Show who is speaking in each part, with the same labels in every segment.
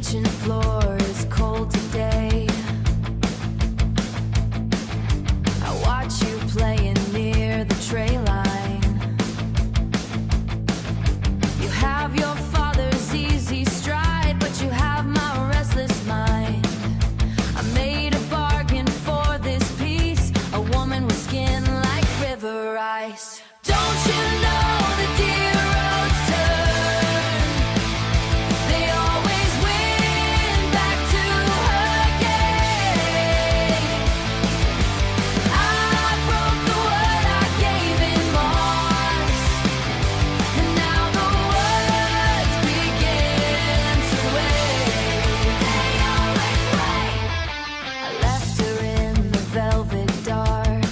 Speaker 1: kitchen floor is cold today. I watch you playing near the tray line. You have your father's easy stride, but you have my restless mind. I made a bargain for this piece, a woman with skin like river ice. Don't you know the dear roads turn? They always win back to her gate. I broke the word I gave in Mars, and now the words begin to wait. They always wait. I left her in the velvet dark,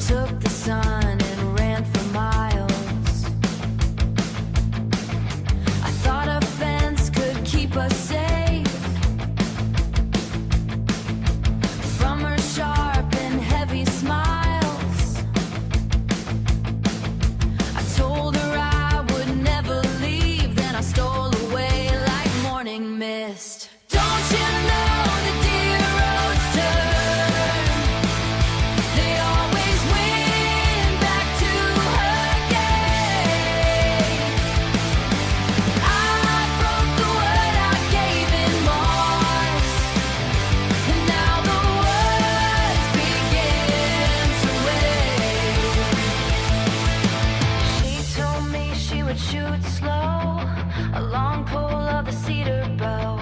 Speaker 1: took the sun and ran for miles. I thought a fence could keep us safe from her sharp and heavy smiles. I told her I would never leave, then I stole away like morning mist. Don't you know the dear roads turn? They always win back to her gate. I broke the word I gave in Mars, and now the words begin to wait. She told me she would shoot slow, a long pull of the cedar bow,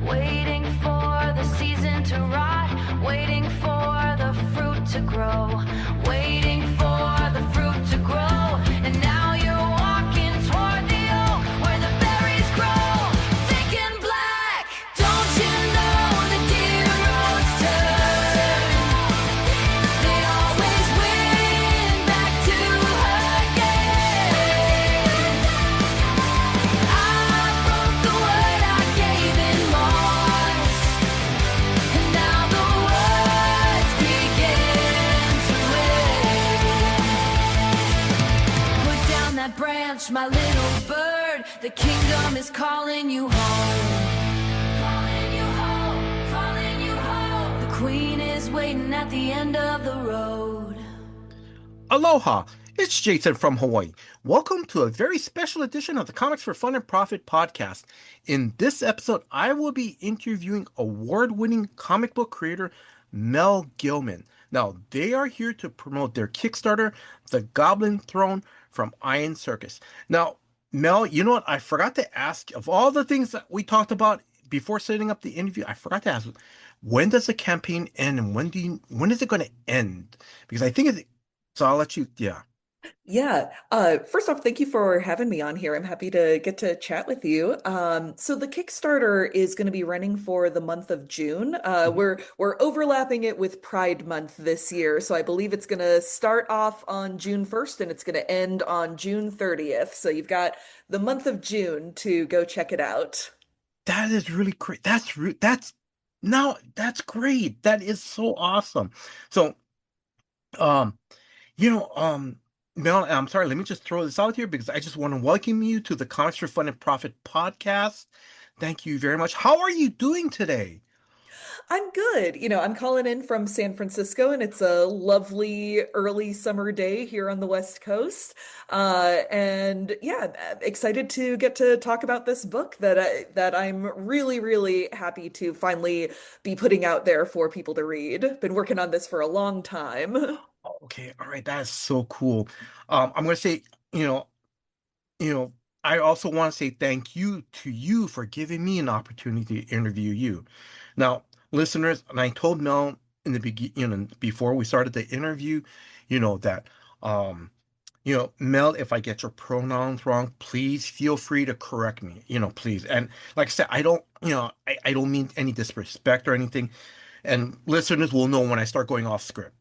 Speaker 1: waiting for the season to rot, waiting for the fruit to grow, waiting for the fruit to grow. And now you're walking toward the oak where the berries grow, thick and black. Don't you know the dear roads turn? They always win back to her gate. I broke the word I gave in Mars, and now the words begin to wait. Put down that branch, my little bird. The kingdom is calling you home. Calling you home, calling you home. The queen is waiting at the end of the road.
Speaker 2: Aloha! It's Jason from Hawaii. Welcome to a very special edition of the Comics for Fun and Profit podcast. In this episode, I will be interviewing award-winning comic book creator Mel Gillman. Now, they are here to promote their Kickstarter, The Goblin Throne from Iron Circus. Now, Mel, you know what? I forgot to ask, of all the things that we talked about before setting up the interview, I forgot to ask, when does the campaign end and when is it going to end? Because I think so I'll let you, yeah.
Speaker 3: Yeah. First off, thank you for having me on here. I'm happy to get to chat with you. So the Kickstarter is going to be running for the month of June. We're overlapping it with Pride Month this year, so I believe it's going to start off on June 1st and it's going to end on June 30th. So you've got the month of June to go check it out.
Speaker 2: That is really great. That's now that's great. That is so awesome. So, um, you know, Mel, I'm sorry, let me just throw this out here because I just want to welcome you to the Comics for Fun and Profit podcast. Thank you very much. How are you doing today?
Speaker 3: I'm good. I'm calling in from San Francisco, and it's a lovely early summer day here on the West Coast. And yeah, excited to get to talk about this book that I'm really, really happy to finally be putting out there for people to read. Been working on this for a long time.
Speaker 2: Okay, all right, that is so cool. I'm gonna say, you know, you know, I also want to say thank you to you for giving me an opportunity to interview you. Now, listeners, and I told Mel in the beginning, before we started the interview, that, Mel, if I get your pronouns wrong, please feel free to correct me, please. And like I said, I don't, I don't mean any disrespect or anything. And listeners will know when I start going off script,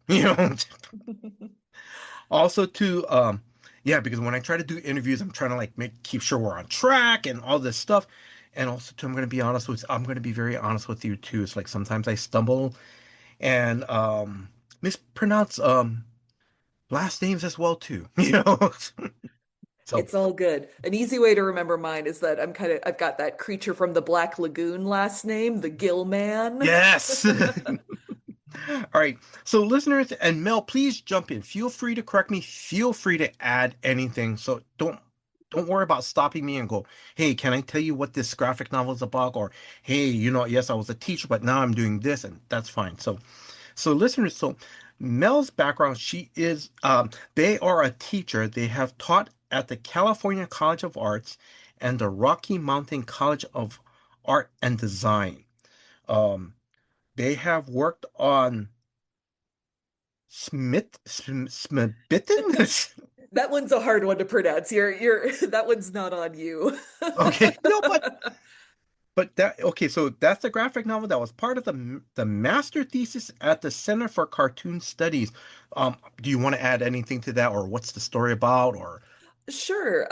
Speaker 2: Also, too, yeah, because when I try to do interviews, I'm trying to like keep sure we're on track and all this stuff. And also, too, I'm gonna be very honest with you too. It's like sometimes I stumble and mispronounce last names as well too. So
Speaker 3: It's all good. An easy way to remember mine is that I've got that creature from the Black Lagoon last name, the Gill Man.
Speaker 2: yes. All right. So listeners and Mel, please jump in. Feel free to correct me. Feel free to add anything. So don't worry about stopping me and go, hey, can I tell you what this graphic novel is about? Or hey, yes, I was a teacher, but now I'm doing this, and that's fine. So listeners, so Mel's background, they are a teacher. They have taught at the California College of Arts and the Rocky Mountain College of Art and Design. Um, they have worked on Smithbitten?
Speaker 3: That one's a hard one to pronounce. That one's not on you.
Speaker 2: Okay, no, but that okay. So that's the graphic novel that was part of the master thesis at the Center for Cartoon Studies. Do you want to add anything to that, or what's the story about, or?
Speaker 3: Sure.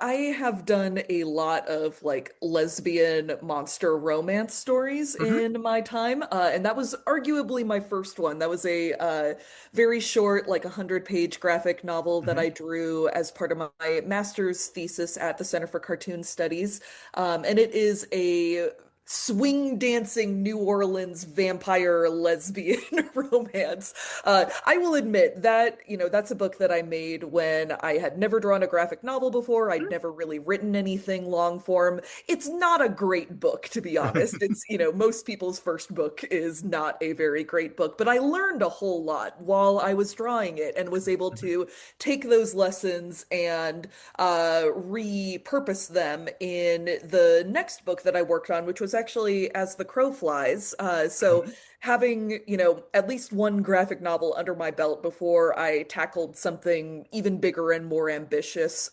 Speaker 3: I have done a lot of like lesbian monster romance stories
Speaker 2: Mhm,
Speaker 3: in my time, and that was arguably my first one. That was a very short, like 100-page graphic novel that
Speaker 2: mhm.
Speaker 3: I drew as part of my master's thesis at the Center for Cartoon Studies, and it is a swing dancing New Orleans vampire lesbian romance. I will admit that, that's a book that I made when I had never drawn a graphic novel before. I'd never really written anything long form. It's not a great book, to be honest. It's, most people's first book is not a very great book, but I learned a whole lot while I was drawing it and was able to take those lessons and repurpose them in the next book that I worked on, which was actually As the Crow Flies. So
Speaker 2: Mhm.
Speaker 3: having, at least one graphic novel under my belt before I tackled something even bigger and more ambitious,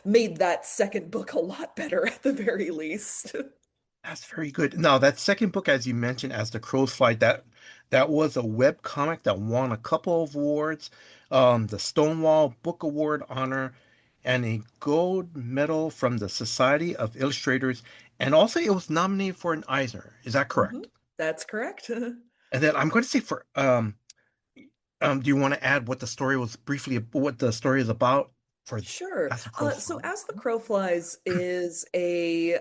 Speaker 3: made that second book a lot better at the very least.
Speaker 2: That's very good. Now, that second book, as you mentioned, As the Crows Fly, that was a web comic that won a couple of awards, the Stonewall Book Award honor, and a gold medal from the Society of Illustrators, and also it was nominated for an Eisner. Is that
Speaker 3: Mhm.
Speaker 2: correct?
Speaker 3: That's correct.
Speaker 2: And then I'm going to say do you want to add what the story was briefly, what the story is about for
Speaker 3: Sure.
Speaker 2: As the Crows
Speaker 3: So
Speaker 2: Fly?
Speaker 3: As the Crow Flies is a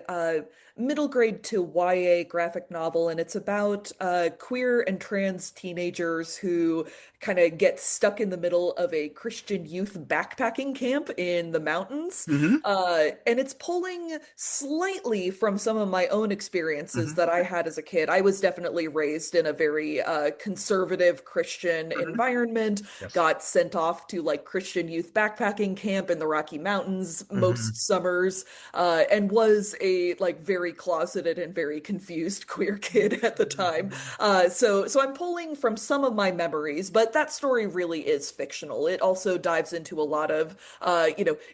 Speaker 3: middle grade to YA graphic novel, and it's about queer and trans teenagers who kind of get stuck in the middle of a Christian youth backpacking camp in the mountains.
Speaker 2: Hmm.
Speaker 3: And it's pulling slightly from some of my own experiences
Speaker 2: Hmm.
Speaker 3: that I had as a kid. I was definitely raised in a very conservative Christian
Speaker 2: Hmm.
Speaker 3: environment,
Speaker 2: Yes.
Speaker 3: got sent off to like Christian youth backpacking camp in the Rocky Mountains
Speaker 2: Hmm.
Speaker 3: most summers, and was a like very closeted and very confused queer kid at the time. So I'm pulling from some of my memories, but that story really is fictional. It also dives into a lot of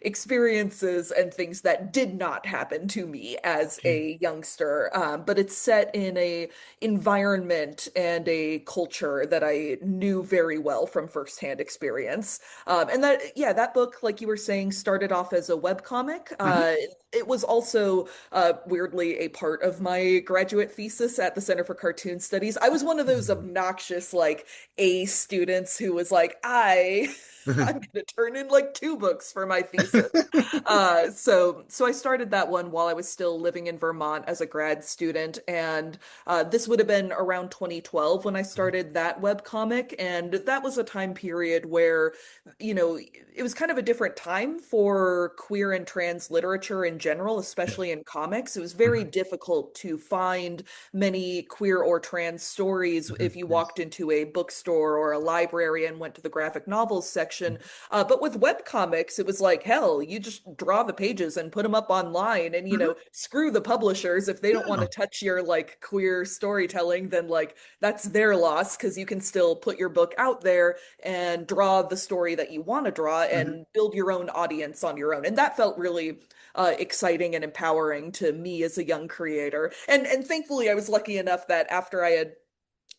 Speaker 3: experiences and things that did not happen to me as
Speaker 2: Okay.
Speaker 3: a youngster. But it's set in a environment and a culture that I knew very well from firsthand experience. And that, yeah, that book, like you were saying, started off as a webcomic.
Speaker 2: Hmm.
Speaker 3: It was also weirdly a part of my graduate thesis at the Center for Cartoon Studies. I was one of those obnoxious, like, A students who was like, I'm gonna turn in like two books for my thesis. So I started that one while I was still living in Vermont as a grad student, and this would have been around 2012 when I started that webcomic, and that was a time period where, it was kind of a different time for queer and trans literature in general,
Speaker 2: Yes.
Speaker 3: especially in comics. It was very
Speaker 2: Hmm.
Speaker 3: difficult to find many queer or trans stories
Speaker 2: Hmm.
Speaker 3: if you
Speaker 2: Yes.
Speaker 3: walked into a bookstore or a library and went to the graphic novels section. But with webcomics, it was like, hell, you just draw the pages and put them up online and,
Speaker 2: Hmm.
Speaker 3: screw the publishers. If they don't want
Speaker 2: Yeah.
Speaker 3: to touch your like queer storytelling, then like that's their loss because you can still put your book out there and draw the story that you want to draw
Speaker 2: Hmm.
Speaker 3: and build your own audience on your own. And that felt really exciting and empowering to me as a young creator. And thankfully, I was lucky enough that after I had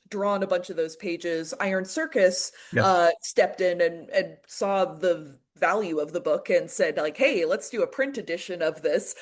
Speaker 3: drawn a bunch of those pages, Iron Circus
Speaker 2: Yes.
Speaker 3: stepped in and saw the value of the book and said like, hey, let's do a print edition of this.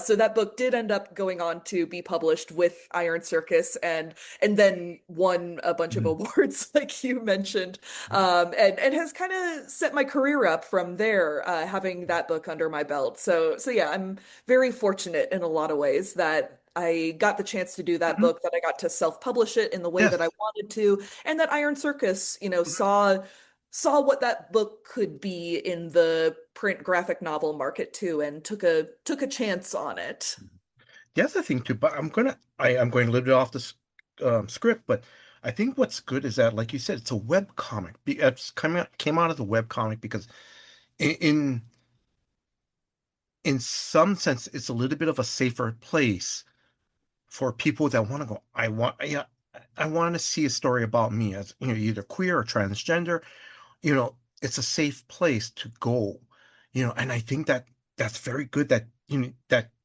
Speaker 3: So that book did end up going on to be published with Iron Circus and then won a bunch of
Speaker 2: Mhm.
Speaker 3: awards like you mentioned. And has kind of set my career up from there, having that book under my belt. So yeah, I'm very fortunate in a lot of ways that I got the chance to do that
Speaker 2: Mhm.
Speaker 3: book, that I got to self-publish it in the way that I
Speaker 2: Yes.
Speaker 3: wanted to, and that Iron Circus,
Speaker 2: Mhm.
Speaker 3: saw what that book could be in the print graphic novel market too, and took a chance on it.
Speaker 2: The other thing too, but I'm going a little bit off the script, but I think what's good is that, like you said, it's a web comic. It's came out of the web comic because in, in in some sense it's a little bit of a safer place for people that want to go. I want to see a story about me as either queer or transgender. It's a safe place to go. And I think that that's very good that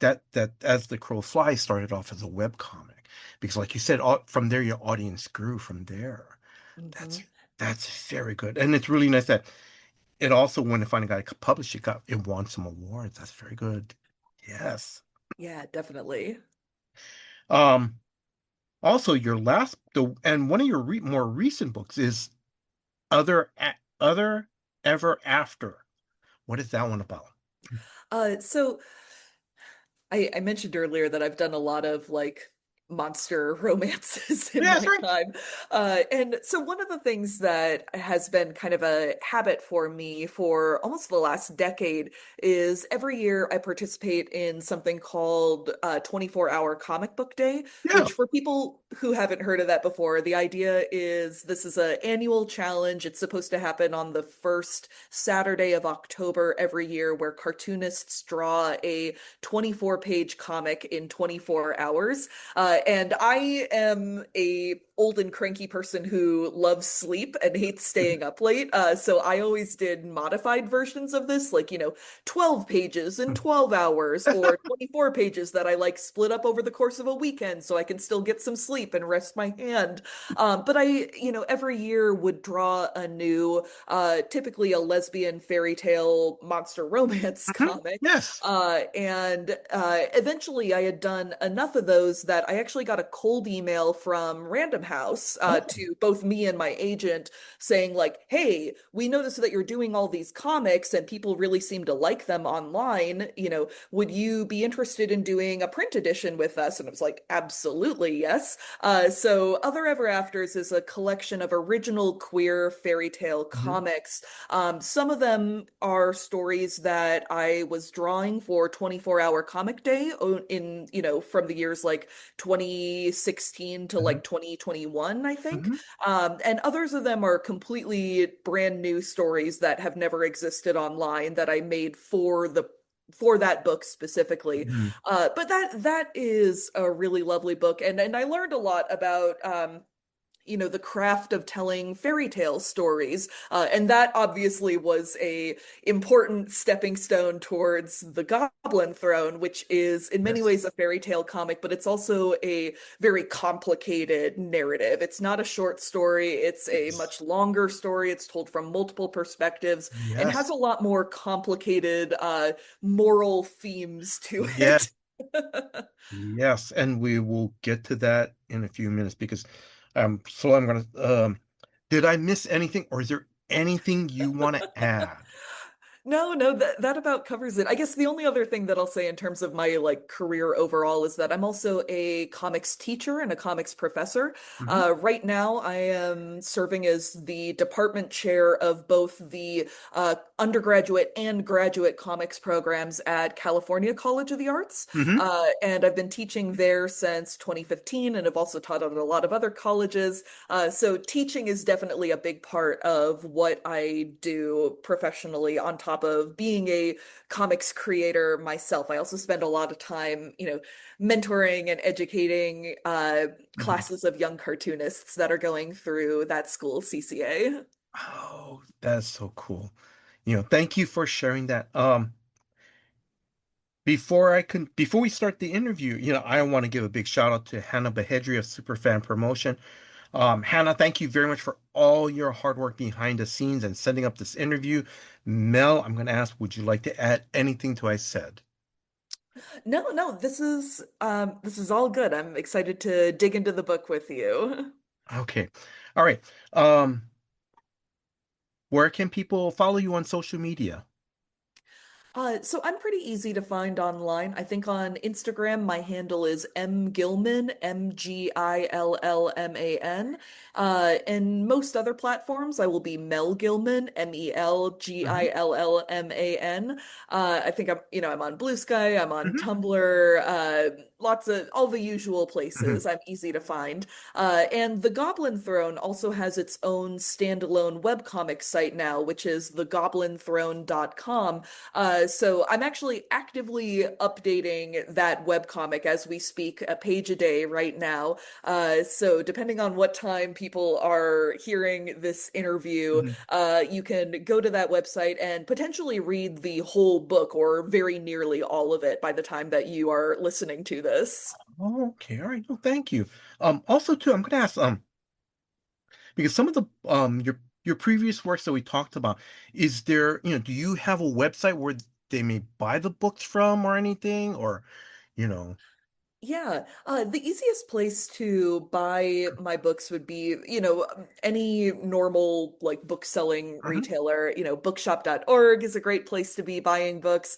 Speaker 2: that As the Crow Flies started off as a web comic, because like you said, from there your audience grew from there. That's
Speaker 3: Mhm.
Speaker 2: that's very good, and it's really nice that it also, when it finally got published, it won some awards. That's very good. Yes.
Speaker 3: Yeah, definitely.
Speaker 2: Um. Also, your last the and one of your more recent books is Other Ever After. What is that one about?
Speaker 3: So I mentioned earlier that I've done a lot of like monster romances in
Speaker 2: Yeah, that's
Speaker 3: my
Speaker 2: right.
Speaker 3: time. And so one of the things that has been kind of a habit for me for almost the last decade is every year I participate in something called 24-hour comic book day,
Speaker 2: Yeah.
Speaker 3: which for people who haven't heard of that before, the idea is this is an annual challenge. It's supposed to happen on the first Saturday of October every year, where cartoonists draw a 24-page comic in 24 hours. And I am a old and cranky person who loves sleep and hates staying up late. So I always did modified versions of this, like, 12 pages in 12 hours, or 24 pages that I like split up over the course of a weekend so I can still get some sleep and rest my hand. But every year would draw a new, typically a lesbian fairy tale monster romance
Speaker 2: Mhm.
Speaker 3: comic.
Speaker 2: Yes.
Speaker 3: And eventually I had done enough of those that I actually got a cold email from Random House,
Speaker 2: Oh.
Speaker 3: to both me and my agent, saying like, hey, we noticed that you're doing all these comics and people really seem to like them online. Would you be interested in doing a print edition with us? And I was like, absolutely, yes. So Other Ever Afters is a collection of original queer fairy tale
Speaker 2: Mhm.
Speaker 3: comics. Some of them are stories that I was drawing for 24-hour comic day, from the years like 2016 to
Speaker 2: Mhm.
Speaker 3: like 2021, I think.
Speaker 2: Mhm.
Speaker 3: And others of them are completely brand new stories that have never existed online that I made for that book specifically.
Speaker 2: Mhm.
Speaker 3: But that is a really lovely book, and I learned a lot about the craft of telling fairy tale stories, and that obviously was a important stepping stone towards the Goblin Throne, which is in many
Speaker 2: Yes.
Speaker 3: ways a fairy tale comic, but it's also a very complicated narrative. It's not a short story, it's a
Speaker 2: Yes.
Speaker 3: much longer story. It's told from multiple perspectives and has
Speaker 2: Yes.
Speaker 3: a lot more complicated moral themes to
Speaker 2: Yes.
Speaker 3: it.
Speaker 2: Yes. And we will get to that in a few minutes, because so I'm gonna did I miss anything, or is there anything you want to add?
Speaker 3: No, no, that about covers it. I guess the only other thing that I'll say in terms of my like career overall is that I'm also a comics teacher and a comics professor.
Speaker 2: Hmm.
Speaker 3: Right now, I am serving as the department chair of both the undergraduate and graduate comics programs at California College of the Arts.
Speaker 2: Hmm.
Speaker 3: And I've been teaching there since 2015, and have also taught at a lot of other colleges. So teaching is definitely a big part of what I do professionally, on top of being a comics creator myself. I also spend a lot of time, mentoring and educating
Speaker 2: Hmm.
Speaker 3: classes of young cartoonists that are going through that school CCA.
Speaker 2: Oh, that's so cool. Thank you for sharing that. Before we start the interview, I want to give a big shout out to Hannah Behedri of Superfan Promotion. Hannah, thank you very much for all your hard work behind the scenes and setting up this interview. Mel, I'm going to ask, would you like to add anything to what I said?
Speaker 3: No, no, this is all good. I'm excited to dig into the book with you.
Speaker 2: Okay. All right. Um, where can people follow you on social media?
Speaker 3: So I'm pretty easy to find online. I think on Instagram, my handle is M Gillman, Mgillman. And most other platforms, I will be Mel Gillman,
Speaker 2: Hmm.
Speaker 3: Melgillman. I think I'm on Blue Sky, I'm on
Speaker 2: Hmm.
Speaker 3: Tumblr, lots of all the usual
Speaker 2: Hmm.
Speaker 3: places. I'm easy to find. And the Goblin Throne also has its own standalone webcomic site now, which is thegoblinThrone.com. So I'm actually actively updating that webcomic as we speak, a page a day right now. So depending on what time people are hearing this interview,
Speaker 2: Hmm.
Speaker 3: you can go to that website and potentially read the whole book or very nearly all of it by the time that you are listening to this.
Speaker 2: Oh, okay. All right. No, thank you. Also too, I'm going to ask, because some of the your previous works that we talked about, is there, do you have a website where they may buy the books from or anything, or, you know?
Speaker 3: Yeah, the easiest place to buy my books would be, any normal like book selling
Speaker 2: Hmm.
Speaker 3: retailer. Bookshop.org is a great place to be buying books.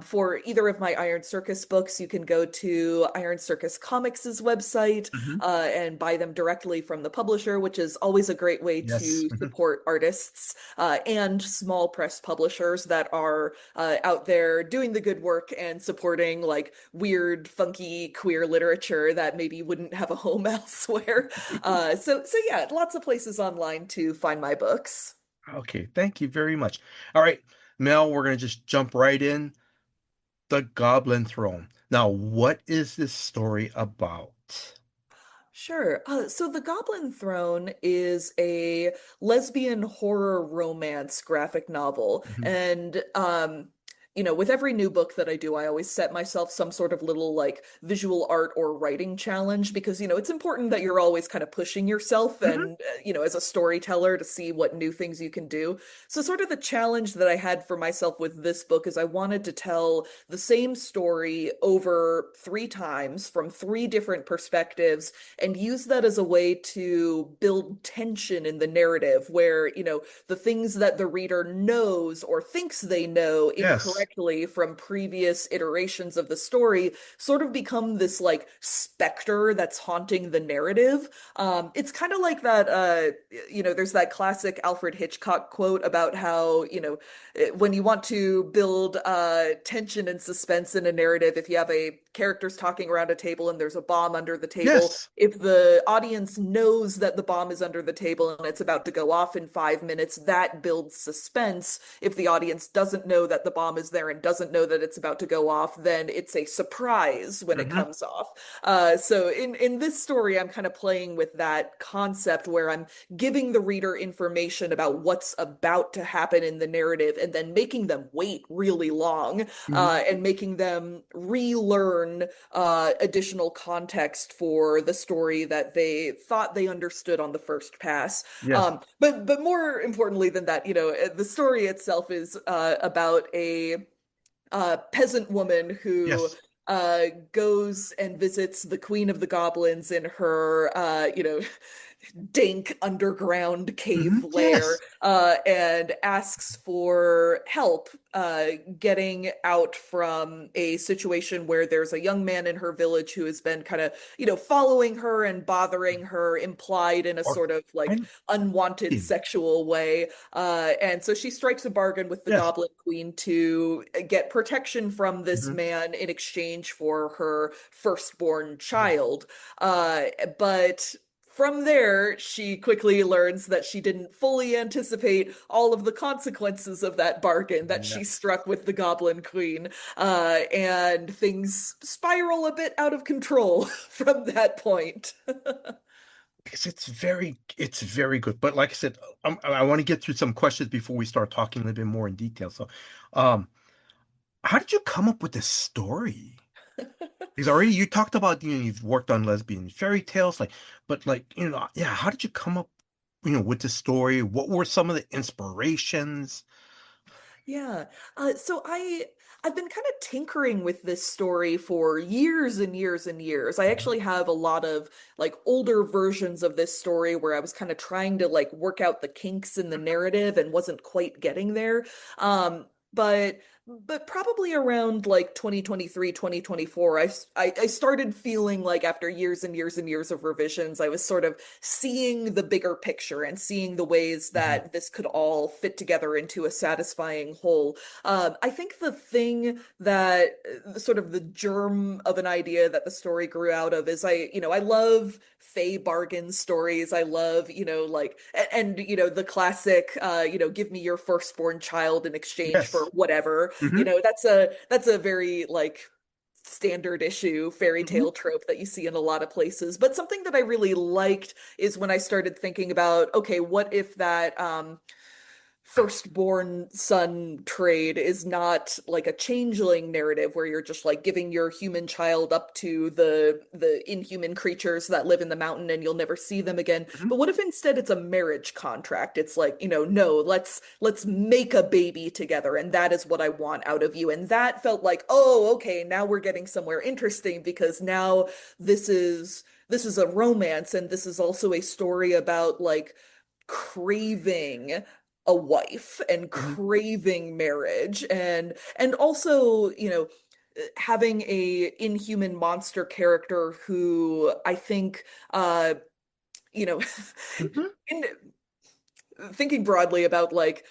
Speaker 3: For either of my Iron Circus books, you can go to Iron Circus Comics' website,
Speaker 2: Hmm.
Speaker 3: and buy them directly from the publisher, which is always a great way
Speaker 2: Yes.
Speaker 3: to support artists, and small press publishers that are out there doing the good work and supporting like weird, funky queer literature that maybe wouldn't have a home elsewhere. So yeah, lots of places online to find my books.
Speaker 2: Okay, thank you very much. All right, Mel, we're gonna just jump right in. The Goblin Throne. Now, what is this story about?
Speaker 3: Sure. So The Goblin Throne is a lesbian horror romance graphic novel.
Speaker 2: Hmm.
Speaker 3: And with every new book that I do, I always set myself some sort of little like visual art or writing challenge because, it's important that you're always kind of pushing yourself
Speaker 2: Hmm.
Speaker 3: and, as a storyteller to see what new things you can do. So sort of the challenge that I had for myself with this book is I wanted to tell the same story over three times from three different perspectives and use that as a way to build tension in the narrative where, the things that the reader knows or thinks they know
Speaker 2: Yes.
Speaker 3: incorrectly from previous iterations of the story sort of become this like specter that's haunting the narrative. It's kind of like that, there's that classic Alfred Hitchcock quote about how, when you want to build tension and suspense in a narrative, if you have a characters talking around a table and there's a bomb under the table,
Speaker 2: Yes.
Speaker 3: if the audience knows that the bomb is under the table and it's about to go off in 5 minutes, that builds suspense. If the audience doesn't know that the bomb is there and doesn't know that it's about to go off, then it's a surprise when it
Speaker 2: Hmm.
Speaker 3: comes off. So in this story, I'm kind of playing with that concept where I'm giving the reader information about what's about to happen in the narrative and then making them wait really long,
Speaker 2: Hmm.
Speaker 3: and making them relearn additional context for the story that they thought they understood on the first pass.
Speaker 2: Yes.
Speaker 3: But more importantly than that, the story itself is about a peasant woman who
Speaker 2: Yes.
Speaker 3: goes and visits the Queen of the Goblins in her, dank underground
Speaker 2: Hmm.
Speaker 3: cave lair,
Speaker 2: Yes.
Speaker 3: and asks for help getting out from a situation where there's a young man in her village who has been kind of, following her and bothering her, implied in a
Speaker 2: Or
Speaker 3: sort of like
Speaker 2: kind
Speaker 3: unwanted
Speaker 2: of.
Speaker 3: sexual way. And so she strikes a bargain with the
Speaker 2: Yes.
Speaker 3: Goblin Queen to get protection from this
Speaker 2: Hmm.
Speaker 3: man in exchange for her firstborn
Speaker 2: Yes.
Speaker 3: child. But from there, she quickly learns that she didn't fully anticipate all of the consequences of that bargain that she
Speaker 2: Yes.
Speaker 3: struck with the Goblin Queen, and things spiral a bit out of control from that point.
Speaker 2: Because it's very good. But like I said, I want to get through some questions before we start talking a little bit more in detail. So, um, how did you come up with this story? Because already you talked about, you've worked on lesbian fairy tales, like, but like, yeah, how did you come up, with the story? What were some of the inspirations?
Speaker 3: Yeah. So I've been kind of tinkering with this story for years and years and years. I
Speaker 2: Mhm.
Speaker 3: actually have a lot of like older versions of this story where I was kind of trying to like work out the kinks in the narrative and wasn't quite getting there. Um, but but probably around like 2023, 2024, I started feeling like after years and years and years of revisions, I was sort of seeing the bigger picture and seeing the ways
Speaker 2: Mhm.
Speaker 3: that this could all fit together into a satisfying whole. I think the thing that sort of the germ of an idea that the story grew out of is I love Fey bargain stories. I love, like, the classic, give me your firstborn child in exchange for
Speaker 2: Yes.
Speaker 3: whatever.
Speaker 2: Hmm.
Speaker 3: That's a very like standard issue fairy
Speaker 2: Hmm.
Speaker 3: tale trope that you see in a lot of places. But something that I really liked is when I started thinking about, okay, what if that firstborn son trade is not like a changeling narrative where you're just like giving your human child up to the inhuman creatures that live in the mountain and you'll never see them again.
Speaker 2: Hmm.
Speaker 3: But what if instead it's a marriage contract? It's like, no, let's make a baby together and that is what I want out of you. And that felt like, oh, okay, now we're getting somewhere interesting because now this is a romance and this is also a story about like craving a wife and
Speaker 2: Hmm.
Speaker 3: craving marriage and also having a inhuman monster character who I think you know
Speaker 2: Hmm.
Speaker 3: in thinking broadly about like,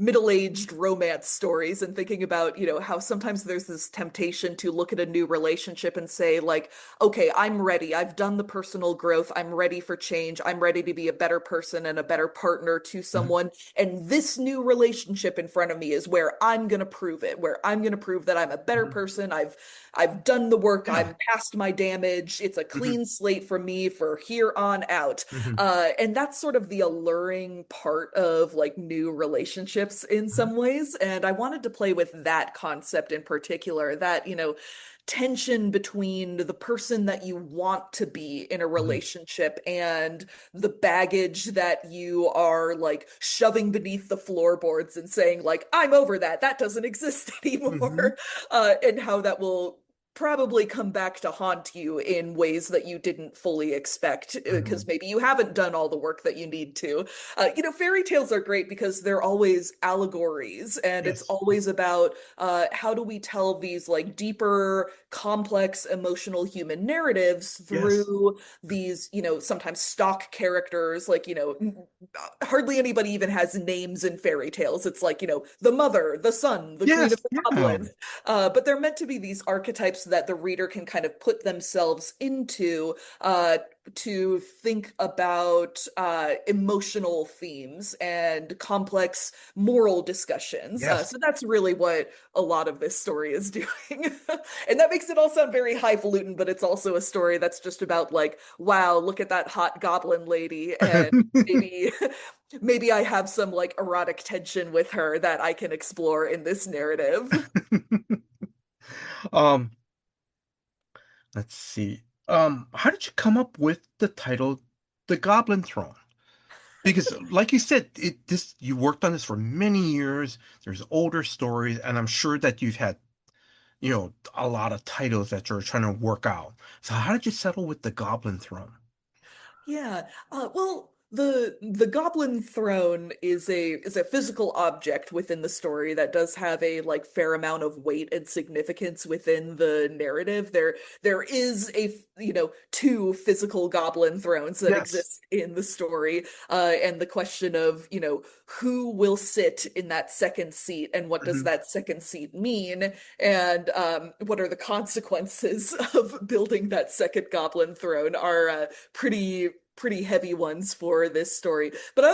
Speaker 3: middle-aged romance stories and thinking about, how sometimes there's this temptation to look at a new relationship and say like, okay, I'm ready. I've done the personal growth. I'm ready for change. I'm ready to be a better person and a better partner to
Speaker 2: Hmm.
Speaker 3: someone. And this new relationship in front of me is where I'm going to prove it, where I'm going to prove that I'm a better
Speaker 2: Hmm.
Speaker 3: person. I've done the work.
Speaker 2: Yeah.
Speaker 3: I'm past my damage. It's a
Speaker 2: Hmm.
Speaker 3: clean slate for me for here on out.
Speaker 2: Hmm.
Speaker 3: And that's sort of the alluring part of like new relationships in
Speaker 2: Hmm.
Speaker 3: some ways. And I wanted to play with that concept in particular, that, tension between the person that you want to be in a
Speaker 2: Hmm.
Speaker 3: relationship and the baggage that you are like shoving beneath the floorboards and saying like, I'm over that. That doesn't exist
Speaker 2: Hmm.
Speaker 3: anymore. And how that will probably come back to haunt you in ways that you didn't fully expect because
Speaker 2: Hmm.
Speaker 3: maybe you haven't done all the work that you need to. Fairy tales are great because they're always allegories and it's
Speaker 2: Yes.
Speaker 3: always about how do we tell these like deeper, complex, emotional human narratives
Speaker 2: Yes.
Speaker 3: through these, sometimes stock characters like, hardly anybody even has names in fairy tales. It's like, the mother, the son, the queen
Speaker 2: Yes.
Speaker 3: of the
Speaker 2: Yeah.
Speaker 3: goblins. But they're meant to be these archetypes that the reader can kind of put themselves into to think about emotional themes and complex moral discussions.
Speaker 2: Yes.
Speaker 3: So that's really what a lot of this story is doing. And that makes it all sound very highfalutin, but it's also a story that's just about like, wow, look at that hot goblin lady. And maybe maybe I have some like erotic tension with her that I can explore in this narrative.
Speaker 2: Um, let's see. How did you come up with the title The Goblin Throne? Because like you said, you worked on this for many years. There's older stories, and I'm sure that you've had, a lot of titles that you're trying to work out. So how did you settle with the Goblin Throne?
Speaker 3: Yeah. Well, the Goblin Throne is a physical object within the story that does have a like fair amount of weight and significance within the narrative. There is two physical Goblin thrones that
Speaker 2: Yes.
Speaker 3: exist in the story, and the question of who will sit in that second seat and what does
Speaker 2: Hmm.
Speaker 3: that second seat mean, and what are the consequences of building that second Goblin throne are pretty heavy ones for this story. But I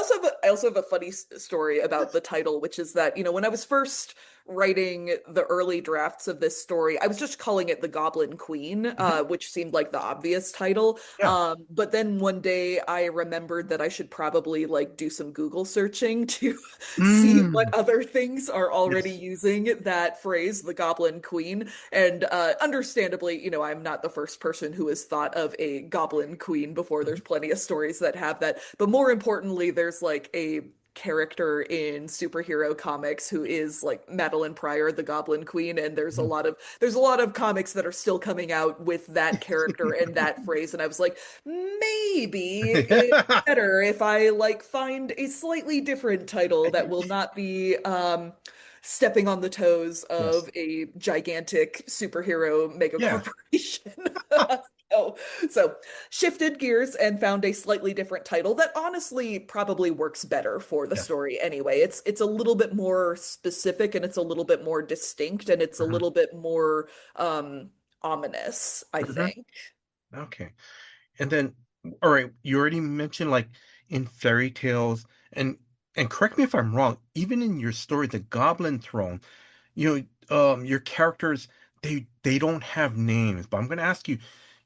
Speaker 3: also have a funny story about the title, which is that, when I was first writing the early drafts of this story, I was just calling it The Goblin Queen,
Speaker 2: Hmm.
Speaker 3: which seemed like the obvious title.
Speaker 2: Yeah.
Speaker 3: But then one day I remembered that I should probably like do some Google searching to see what
Speaker 2: Mm.
Speaker 3: other things are already
Speaker 2: Yes.
Speaker 3: using that phrase, the Goblin Queen. And understandably, I'm not the first person who has thought of a Goblin Queen before. There's plenty of stories that have that. But more importantly, there's like a character in superhero comics who is like Madeline Pryor, the Goblin Queen, and
Speaker 2: Mhm.
Speaker 3: there's a lot of comics that are still coming out with that character and that phrase. And I was like, maybe it's better if I like find a slightly different title that will not be stepping on the toes
Speaker 2: Yes.
Speaker 3: of a gigantic superhero mega
Speaker 2: Yeah.
Speaker 3: corporation. So, so shifted gears and found a slightly different title that honestly probably works better for the
Speaker 2: Yes.
Speaker 3: story anyway. It's a little bit more specific and it's a little bit more distinct and it's a
Speaker 2: Hmm.
Speaker 3: little bit more ominous, I
Speaker 2: Hmm.
Speaker 3: think.
Speaker 2: Okay. And then, all right, you already mentioned like in fairy tales, and correct me if I'm wrong, even in your story, The Goblin Throne, your characters, they don't have names. But I'm going to ask you,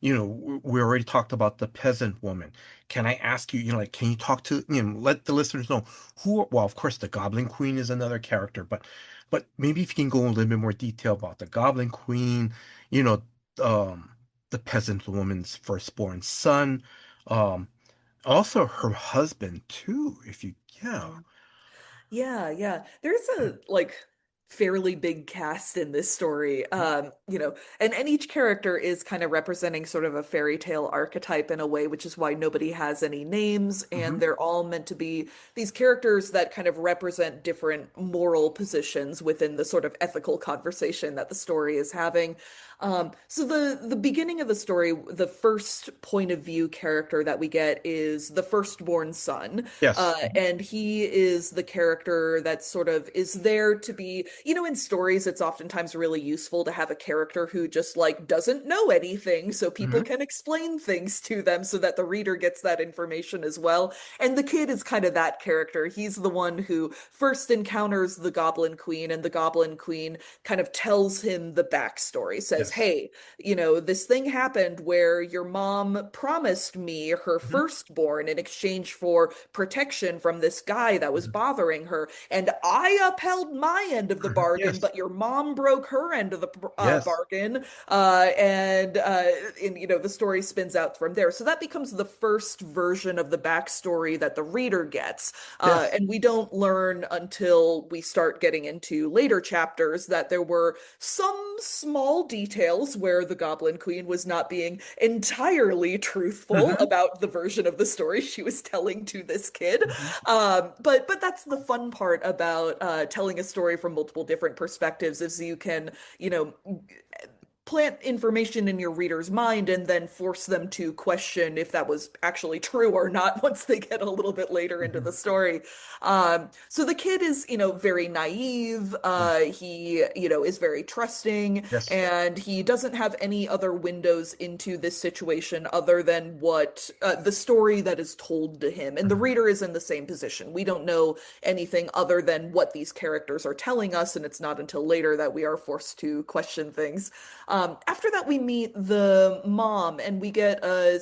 Speaker 2: we already talked about the peasant woman. Can I ask you, like, can you talk to, let the listeners know well, of course, the Goblin Queen is another character, but maybe if you can go in a little bit more detail about the Goblin Queen, you know, um, the peasant woman's firstborn son, um, also her husband too, if you, yeah.
Speaker 3: Yeah, yeah. There's a like fairly big cast in this story. And each character is kind of representing sort of a fairy tale archetype in a way, which is why nobody has any names, and
Speaker 2: Hmm.
Speaker 3: they're all meant to be these characters that kind of represent different moral positions within the sort of ethical conversation that the story is having. So the beginning of the story, the first point of view character that we get is the firstborn son.
Speaker 2: Yes.
Speaker 3: And he is the character that sort of is there to be, in stories, it's oftentimes really useful to have a character who just like doesn't know anything so people
Speaker 2: Hmm.
Speaker 3: can explain things to them so that the reader gets that information as well. And the kid is kind of that character. He's the one who first encounters the Goblin Queen, and the Goblin Queen kind of tells him the backstory, says,
Speaker 2: Yes.
Speaker 3: hey, this thing happened where your mom promised me her
Speaker 2: Hmm.
Speaker 3: firstborn in exchange for protection from this guy that was
Speaker 2: Hmm.
Speaker 3: bothering her. And I upheld my end of the bargain,
Speaker 2: Yes.
Speaker 3: but your mom broke her end of the
Speaker 2: Yes.
Speaker 3: bargain. The story spins out from there. So that becomes the first version of the backstory that the reader gets.
Speaker 2: Yes.
Speaker 3: And we don't learn until we start getting into later chapters that there were some small details where the Goblin Queen was not being entirely truthful
Speaker 2: Hmm.
Speaker 3: about the version of the story she was telling to this kid.
Speaker 2: Hmm.
Speaker 3: But that's the fun part about telling a story from multiple different perspectives is you can, plant information in your reader's mind and then force them to question if that was actually true or not once they get a little bit later into
Speaker 2: Hmm.
Speaker 3: the story. So the kid is, very naive.
Speaker 2: Yes.
Speaker 3: He, is very trusting,
Speaker 2: Yes.
Speaker 3: and he doesn't have any other windows into this situation other than what the story that is told to him. And the
Speaker 2: Hmm.
Speaker 3: reader is in the same position. We don't know anything other than what these characters are telling us, and it's not until later that we are forced to question things. After that, we meet the mom, and we get a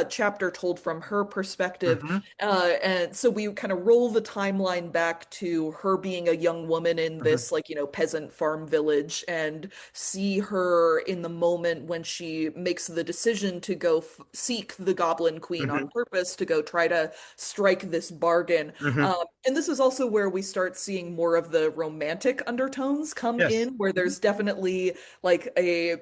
Speaker 3: chapter told from her perspective.
Speaker 2: Hmm.
Speaker 3: And so we kind of roll the timeline back to her being a young woman in
Speaker 2: Hmm.
Speaker 3: this, like, peasant farm village, and see her in the moment when she makes the decision to go seek the Goblin Queen
Speaker 2: Hmm.
Speaker 3: on purpose to go try to strike this bargain.
Speaker 2: Hmm.
Speaker 3: And this is also where we start seeing more of the romantic undertones come
Speaker 2: Yes.
Speaker 3: in, where there's definitely like a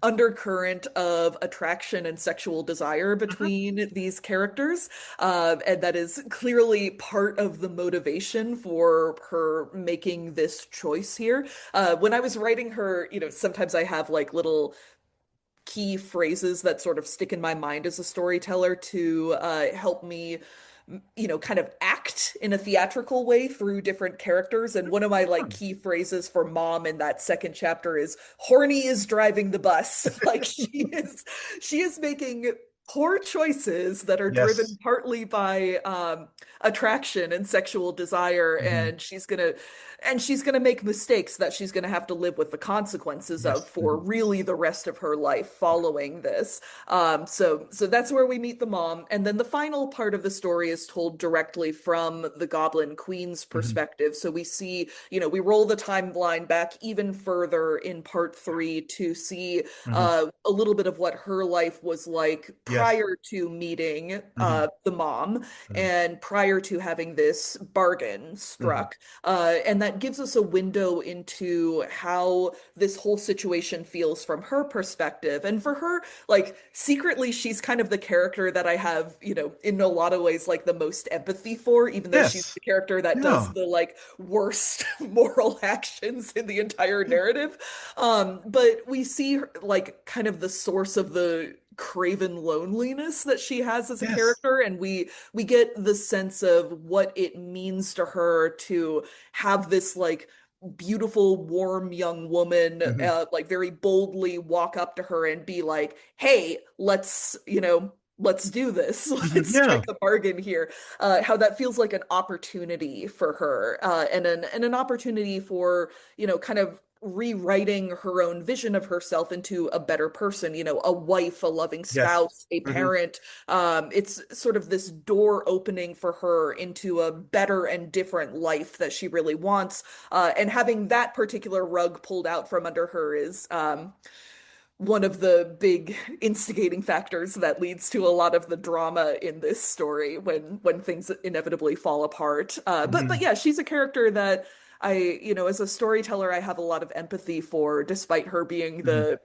Speaker 3: undercurrent of attraction and sexual desire
Speaker 2: Hmm.
Speaker 3: between these characters. And that is clearly part of the motivation for her making this choice here. When I was writing her, sometimes I have like little key phrases that sort of stick in my mind as a storyteller to help me kind of act in a theatrical way through different characters. And one of my like key phrases for mom in that second chapter is horny is driving the bus. Like she is making poor choices that are driven
Speaker 2: Yes.
Speaker 3: partly by attraction and sexual desire,
Speaker 2: Hmm.
Speaker 3: and she's gonna and she's going to make mistakes that she's going to have to live with the consequences of
Speaker 2: Yes.
Speaker 3: for really the rest of her life following this. So that's where we meet the mom, and then the final part of the story is told directly from the Goblin Queen's
Speaker 2: Hmm.
Speaker 3: perspective. So we see, we roll the timeline back even further in part three to see
Speaker 2: Hmm.
Speaker 3: a little bit of what her life was like
Speaker 2: Yes.
Speaker 3: prior to meeting
Speaker 2: Hmm.
Speaker 3: the mom
Speaker 2: Hmm.
Speaker 3: and prior to having this bargain
Speaker 2: Hmm.
Speaker 3: struck. And that gives us a window into how this whole situation feels from her perspective. And for her, like, secretly, she's kind of the character that I have, in a lot of ways, like, the most empathy for, even though she's
Speaker 2: Yes.
Speaker 3: the character that does
Speaker 2: Yeah.
Speaker 3: the, like, worst moral actions in the entire narrative. But we see her, like, kind of the source of the craven loneliness that she has as a
Speaker 2: Yes.
Speaker 3: character, and we get the sense of what it means to her to have this, like, beautiful warm young woman,
Speaker 2: Hmm.
Speaker 3: like, very boldly walk up to her and be like, hey, let's do this.
Speaker 2: Hmm.
Speaker 3: Let's
Speaker 2: Yeah.
Speaker 3: strike a bargain here. How that feels like an opportunity for her, and an opportunity for, kind of rewriting her own vision of herself into a better person, a wife, a loving
Speaker 2: Yes.
Speaker 3: spouse, a
Speaker 2: Hmm.
Speaker 3: parent. It's sort of this door opening for her into a better and different life that she really wants. And having that particular rug pulled out from under her is one of the big instigating factors that leads to a lot of the drama in this story when things inevitably fall apart. But
Speaker 2: Hmm.
Speaker 3: yeah, she's a character that as a storyteller, I have a lot of empathy for, despite her being
Speaker 2: Hmm.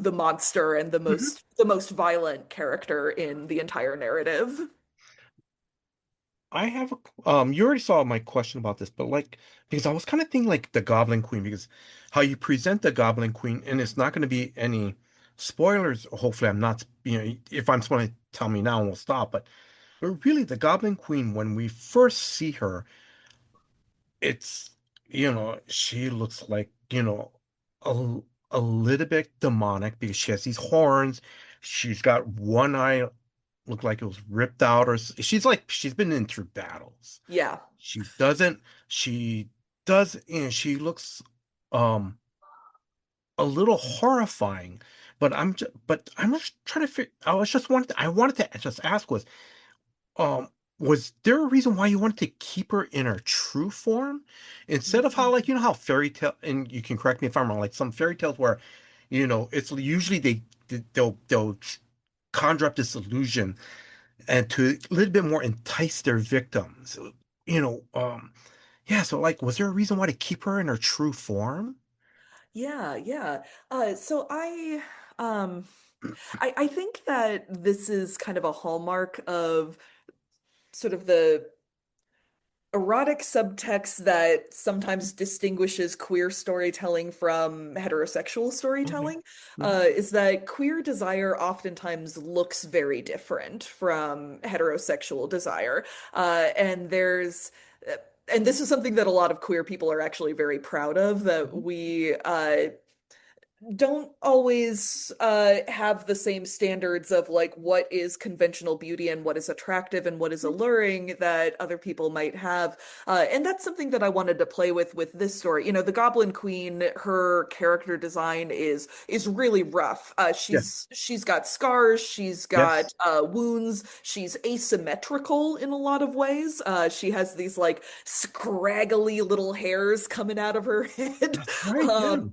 Speaker 3: the monster and the
Speaker 2: Hmm.
Speaker 3: most violent character in the entire narrative.
Speaker 2: I have you already saw my question about this, but like, because I was kind of thinking like the Goblin Queen, because how you present the Goblin Queen, and it's not going to be any spoilers. Hopefully, I'm not, if I'm supposed to tell me now, we'll stop. But really, the Goblin Queen, when we first see her, it's, she looks like, a, a little bit demonic because she has these horns. She's got one eye, look like it was ripped out, or she's like, she's been in through battles.
Speaker 3: Yeah.
Speaker 2: She doesn't, she does, she looks, um, a little horrifying. But I'm just trying to figure. I wanted to just ask um, was there a reason why you wanted to keep her in her true form instead of how, like, how fairy tale, and you can correct me if I'm wrong, like some fairy tales where, it's usually they'll conjure up this illusion and to a little bit more entice their victims. You know, yeah, so like was there a reason why to keep her in her true form?
Speaker 3: Yeah, yeah. So um I think that this is kind of a hallmark of sort of the erotic subtext that sometimes distinguishes queer storytelling from heterosexual
Speaker 2: Okay.
Speaker 3: storytelling,
Speaker 2: Hmm.
Speaker 3: is that queer desire oftentimes looks very different from heterosexual desire. And and this is something that a lot of queer people are actually very proud of, that we don't always have the same standards of, like, what is conventional beauty and what is attractive and what is alluring that other people might have. And that's something that I wanted to play with this story. The Goblin Queen, her character design is really rough.
Speaker 2: Yes.
Speaker 3: She's got scars, she's got
Speaker 2: Yes.
Speaker 3: wounds, she's asymmetrical in a lot of ways. She has these, like, scraggly little hairs coming out of her head.
Speaker 2: That's right.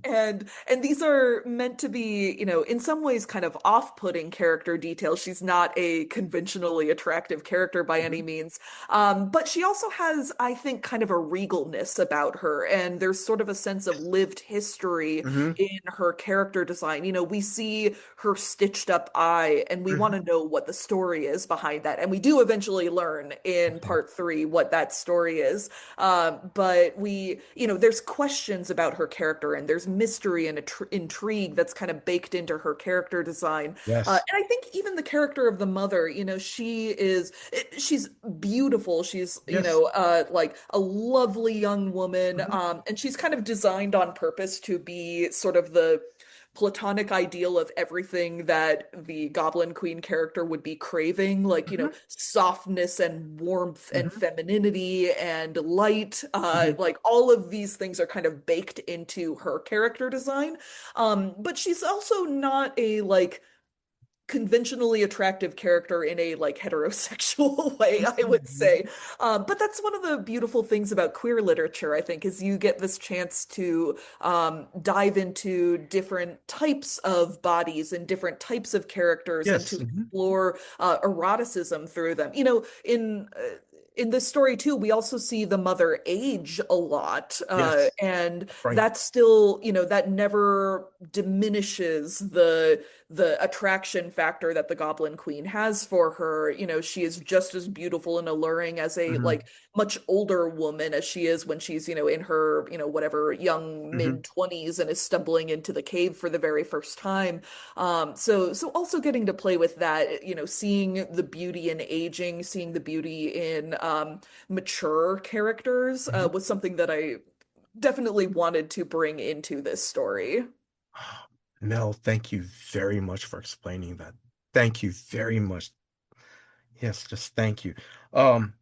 Speaker 2: Yeah.
Speaker 3: And these are meant to be, in some ways kind of off-putting character details. She's not a conventionally attractive character by any
Speaker 2: Hmm.
Speaker 3: means. But she also has, I think, kind of a regalness about her, and there's sort of a sense of lived history
Speaker 2: Hmm.
Speaker 3: in her character design. We see her stitched up eye, and we want
Speaker 2: Hmm.
Speaker 3: to know what the story is behind that. And we do eventually learn in
Speaker 2: Okay.
Speaker 3: part three what that story is. But there's questions about her character, and there's mystery and intrigue that's kind of baked into her character design.
Speaker 2: Yes.
Speaker 3: And I think even the character of the mother, she's beautiful. She's,
Speaker 2: Yes.
Speaker 3: like a lovely young woman.
Speaker 2: Hmm.
Speaker 3: And she's kind of designed on purpose to be sort of the platonic ideal of everything that the Goblin Queen character would be craving, like,
Speaker 2: Hmm.
Speaker 3: softness and warmth and
Speaker 2: Hmm.
Speaker 3: femininity and light.
Speaker 2: Hmm.
Speaker 3: Like all of these things are kind of baked into her character design. But she's also not a like conventionally attractive character in a like heterosexual way, I would say. But that's one of the beautiful things about queer literature, I think, is you get this chance to dive into different types of bodies and different types of characters and
Speaker 2: Yes.
Speaker 3: to
Speaker 2: Hmm.
Speaker 3: explore eroticism through them. In this story too, we also see the mother age a lot,
Speaker 2: Yes.
Speaker 3: and
Speaker 2: Right.
Speaker 3: that's still, that never diminishes the attraction factor that the Goblin Queen has for her. She is just as beautiful and alluring as a
Speaker 2: Hmm.
Speaker 3: like much older woman as she is when she's, in her, whatever young
Speaker 2: Hmm.
Speaker 3: mid 20s and is stumbling into the cave for the very first time. So also getting to play with that, seeing the beauty in aging, seeing the beauty in mature characters
Speaker 2: Hmm.
Speaker 3: was something that I definitely wanted to bring into this story.
Speaker 2: Mel, thank you very much for explaining that. Thank you very much. Yes, just thank you. Um,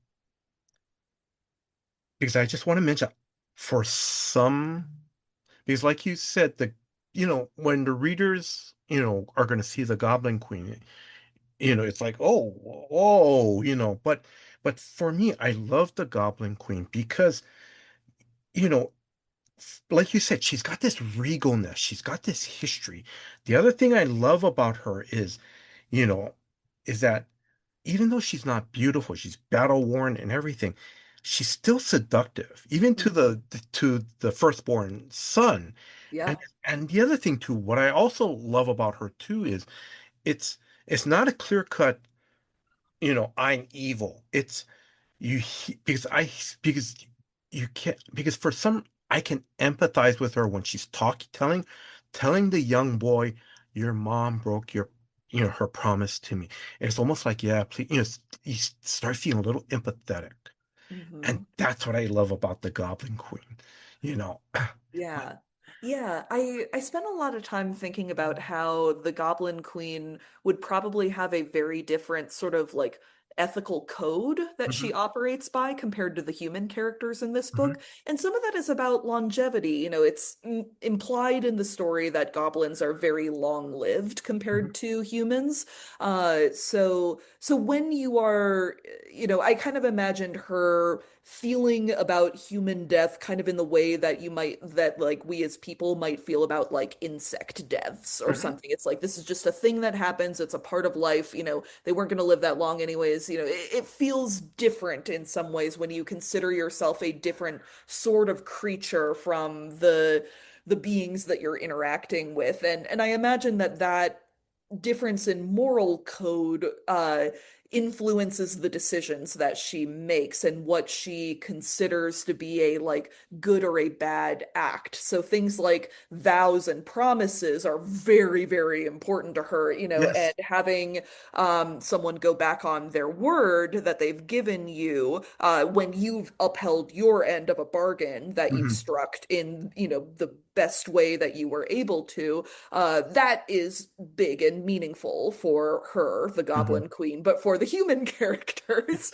Speaker 2: because I just want to mention for some, because like you said, when the readers, are going to see the Goblin Queen, it's like, oh, but for me, I love the Goblin Queen because, you know, like you said, she's got this regalness, she's got this history. The other thing I love about her you know, is that even though she's not beautiful, she's battle worn and everything, she's still seductive, even to
Speaker 3: Mhm.
Speaker 2: the firstborn son. And
Speaker 3: Yeah.
Speaker 2: and the other thing too, what I also love about her too is it's it's not a clear cut, I'm evil. It's because you can't because for some I can empathize with her when she's talking telling the young boy, your mom broke her promise to me. And it's almost like, yeah, please, you start feeling a little empathetic. And
Speaker 3: Hmm.
Speaker 2: that's what I love about the Goblin Queen, you know.
Speaker 3: Yeah. Yeah, I spent a lot of time thinking about how the Goblin Queen would probably have a very different sort of like ethical code that
Speaker 2: Hmm.
Speaker 3: she operates by compared to the human characters in this
Speaker 2: Hmm.
Speaker 3: book. And some of that is about longevity. It's implied in the story that goblins are very long-lived
Speaker 2: Hmm.
Speaker 3: compared to humans. So when you are, I kind of imagined her feeling about human death kind of in the way that like we as people might feel about like insect deaths or
Speaker 2: Hmm.
Speaker 3: something. It's like this is just a thing that happens, it's a part of life. They weren't going to live that long anyways. It feels different in some ways when you consider yourself a different sort of creature from the beings that you're interacting with. And I imagine that difference in moral code influences the decisions that she makes and what she considers to be a like good or a bad act. So things like vows and promises are very, very important to her, and
Speaker 2: Yes.
Speaker 3: having someone go back on their word that they've given you when you've upheld your end of a bargain that you've
Speaker 2: Hmm.
Speaker 3: struck in, the best way that you were able to, that is big and meaningful for her, the
Speaker 2: Hmm.
Speaker 3: Goblin Queen. But for the human characters,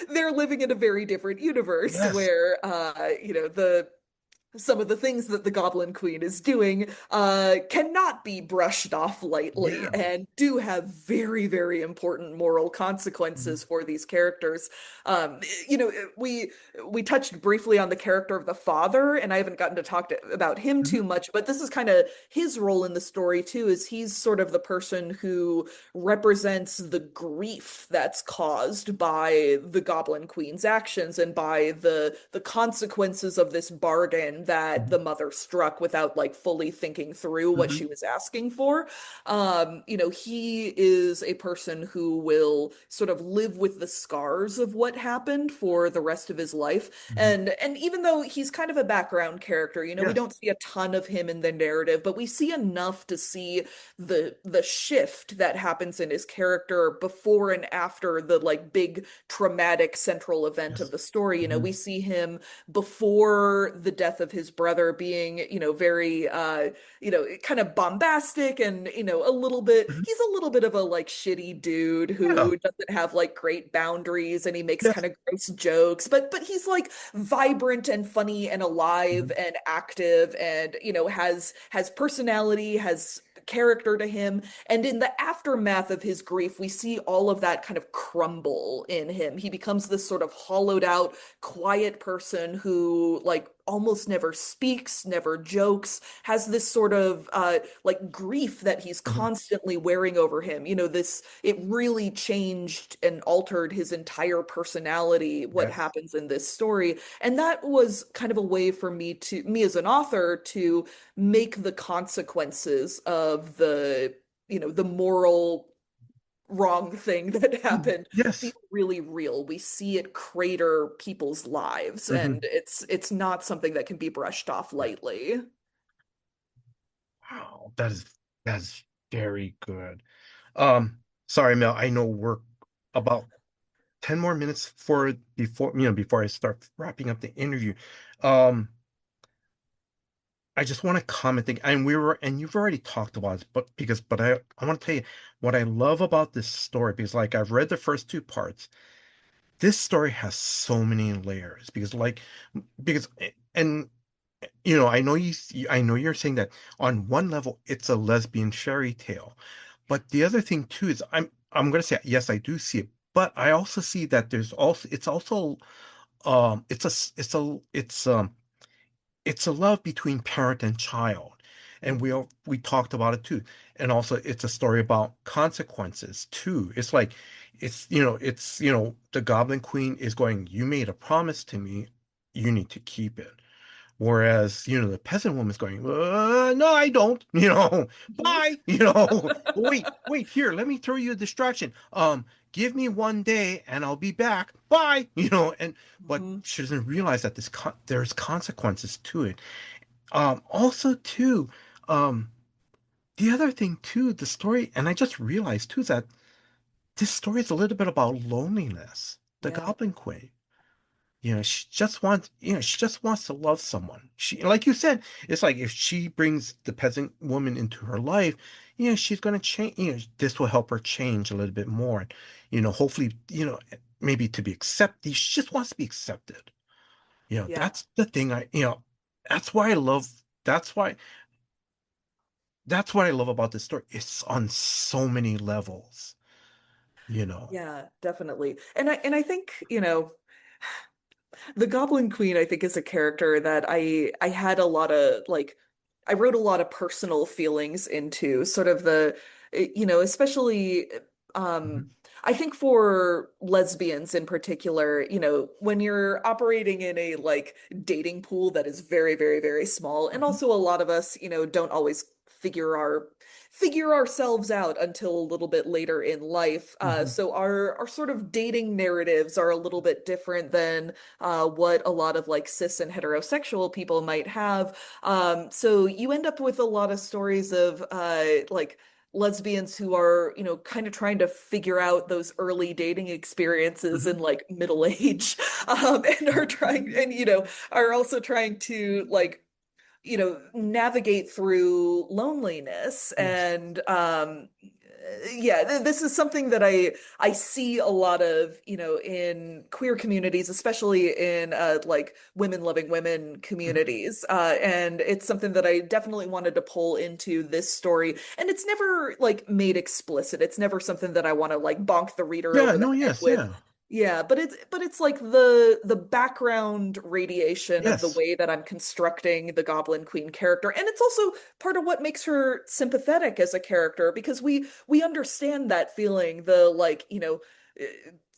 Speaker 3: they're living in a very different universe
Speaker 2: Yes.
Speaker 3: where, the some of the things that the Goblin Queen is doing cannot be brushed off lightly
Speaker 2: Yeah.
Speaker 3: and do have very, very important moral
Speaker 2: Mhm.
Speaker 3: consequences for these characters. Um, you know, we touched briefly on the character of the father, and I haven't gotten to talk about him
Speaker 2: Mhm.
Speaker 3: too much, but this is kind of his role in the story too, is he's sort of the person who represents the grief that's caused by the Goblin Queen's actions and by the consequences of this bargain that
Speaker 2: Mhm.
Speaker 3: the mother struck without like fully thinking through what
Speaker 2: Mhm.
Speaker 3: she was asking for. He is a person who will sort of live with the scars of what happened for the rest of his life.
Speaker 2: Mhm.
Speaker 3: And even though he's kind of a background character, we
Speaker 2: Yes.
Speaker 3: don't see a ton of him in the narrative, but we see enough to see the shift that happens in his character before and after the like big traumatic central event of
Speaker 2: Yes.
Speaker 3: the story.
Speaker 2: Mhm.
Speaker 3: We see him before the death of of his brother being, very kind of bombastic and, a little bit,
Speaker 2: Mhm.
Speaker 3: he's a little bit of a like shitty dude
Speaker 2: Yeah.
Speaker 3: who doesn't have like great boundaries and he makes
Speaker 2: Yes.
Speaker 3: kind of gross jokes, but he's like vibrant and funny and alive
Speaker 2: Mhm.
Speaker 3: and active and, has personality, has character to him. And in the aftermath of his grief, we see all of that kind of crumble in him. He becomes this sort of hollowed out, quiet person who like almost never speaks, never jokes, has this sort of like grief that he's
Speaker 2: Mhm.
Speaker 3: constantly wearing over him. This it really changed and altered his entire personality, what
Speaker 2: Yes.
Speaker 3: happens in this story. And that was kind of a way for me as an author to make the consequences of the moral wrong thing that
Speaker 2: Mhm.
Speaker 3: happened feel
Speaker 2: Yes.
Speaker 3: really real. We see it crater people's lives, and
Speaker 2: Mhm.
Speaker 3: it's not something that can be brushed off
Speaker 2: Right.
Speaker 3: lightly.
Speaker 2: Wow, that's very good. Sorry, Mel. I know we're about 10 more minutes for before I start wrapping up the interview. Um, I just want to comment and you've already talked about it, but I want to tell you what I love about this story because like I've read the first two parts. This story has so many layers because and I know you're saying that on one level it's a lesbian fairy tale, but the other thing too is I'm gonna say yes, I do see it, but I also see that it's also it's a s- it's a love between parent and child, and
Speaker 3: Mhm.
Speaker 2: we talked about it too, and also it's a story about consequences too. It's like the Goblin Queen is going, you made a promise to me, you need to keep it. Whereas, the peasant woman's going, no, I don't,
Speaker 3: Mhm.
Speaker 2: bye, wait, here, let me throw you a distraction. Give me one day and I'll be back. Bye, but
Speaker 3: Mhm.
Speaker 2: she doesn't realize that there's consequences to it. Also too, um, the other thing too, the story, and I just realized too that this story is a little bit about loneliness. The
Speaker 3: Yeah.
Speaker 2: Goblin Queen. She just wants to love someone. Like you said, it's like if she brings the peasant woman into her life, she's going to change, this will help her change a little bit more. Hopefully, maybe to be accepted. She just wants to be accepted.
Speaker 3: Yeah.
Speaker 2: That's the thing that's why I love, that's why, that's what I love about this story. It's on so many levels, you know.
Speaker 3: Yeah, definitely. And I think, the Goblin Queen, I think, is a character that I had a lot of like I wrote a lot of personal feelings into sort of especially um
Speaker 2: Mhm.
Speaker 3: I think for lesbians in particular, when you're operating in a like dating pool that is very, very, very small, and
Speaker 2: Mhm.
Speaker 3: also a lot of us, don't always figure ourselves out until a little bit later in life.
Speaker 2: Mhm.
Speaker 3: So our sort of dating narratives are a little bit different than what a lot of like cis and heterosexual people might have. So you end up with a lot of stories of like lesbians who are, kind of trying to figure out those early dating experiences
Speaker 2: Mhm.
Speaker 3: in like middle age, and are trying and are also trying to like navigate through loneliness
Speaker 2: Yes.
Speaker 3: and yeah, this is something that I see a lot of, in queer communities, especially in like women loving women
Speaker 2: Mhm.
Speaker 3: communities. And it's something that I definitely wanted to pull into this story. And it's never like made explicit. It's never something that I want to like bonk the reader
Speaker 2: Yeah,
Speaker 3: over the
Speaker 2: no,
Speaker 3: head
Speaker 2: yes,
Speaker 3: with.
Speaker 2: yeah.
Speaker 3: Yeah, but it's like the background radiation of the
Speaker 2: Yes.
Speaker 3: way that I'm constructing the Goblin Queen character. And it's also part of what makes her sympathetic as a character because we understand that feeling, the like, eh,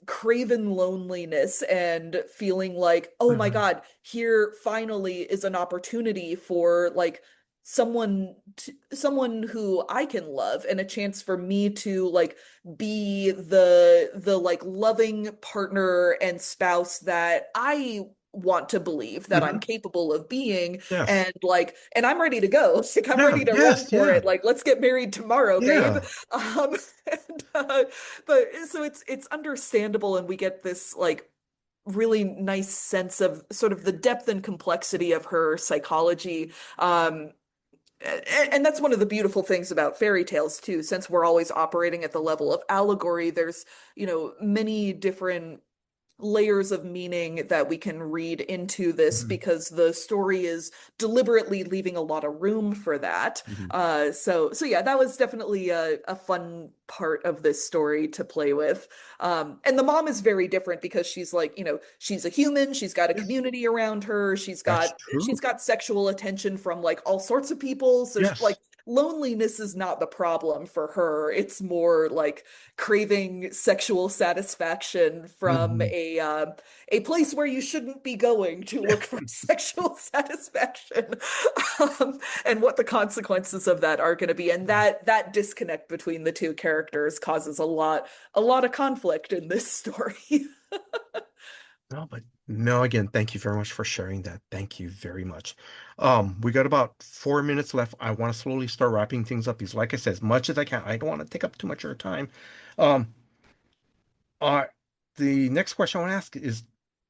Speaker 3: craven loneliness and feeling like, oh my
Speaker 2: Mhm.
Speaker 3: God, here finally is an opportunity for like someone who I can love and a chance for me to like be the like loving partner and spouse that I want to believe that I'm
Speaker 2: Mhm.
Speaker 3: capable of being,
Speaker 2: Yes.
Speaker 3: and I'm ready to go. Like I'm
Speaker 2: Yeah,
Speaker 3: ready to run
Speaker 2: yes,
Speaker 3: for
Speaker 2: yeah.
Speaker 3: it. Like let's get married tomorrow, babe.
Speaker 2: Yeah.
Speaker 3: Um and, but so it's understandable and we get this like really nice sense of sort of the depth and complexity of her psychology. And that's one of the beautiful things about fairy tales too, since we're always operating at the level of allegory, there's, many different layers of meaning that we can read into this
Speaker 2: Mhm.
Speaker 3: because the story is deliberately leaving a lot of room for that.
Speaker 2: Mhm.
Speaker 3: So yeah, that was definitely a fun part of this story to play with. And the mom is very different because she's like, she's a human, she's got a
Speaker 2: Yes,
Speaker 3: community around her, she's
Speaker 2: that's
Speaker 3: got
Speaker 2: true.
Speaker 3: she's got sexual attention from like all sorts of people. So like
Speaker 2: Yes.
Speaker 3: loneliness is not the problem for her. It's more like craving sexual satisfaction from
Speaker 2: Hmm.
Speaker 3: a place where you shouldn't be going to look for sexual satisfaction, and what the consequences of that are going to be. And that disconnect between the two characters causes a lot of conflict in this story.
Speaker 2: No, but no, again, thank you very much for sharing that. Thank you very much. We got about 4 minutes left. I want to slowly start wrapping things up because, like I said, as much as I can, I don't want to take up too much of your time. Um, uh, the next question I want to ask is,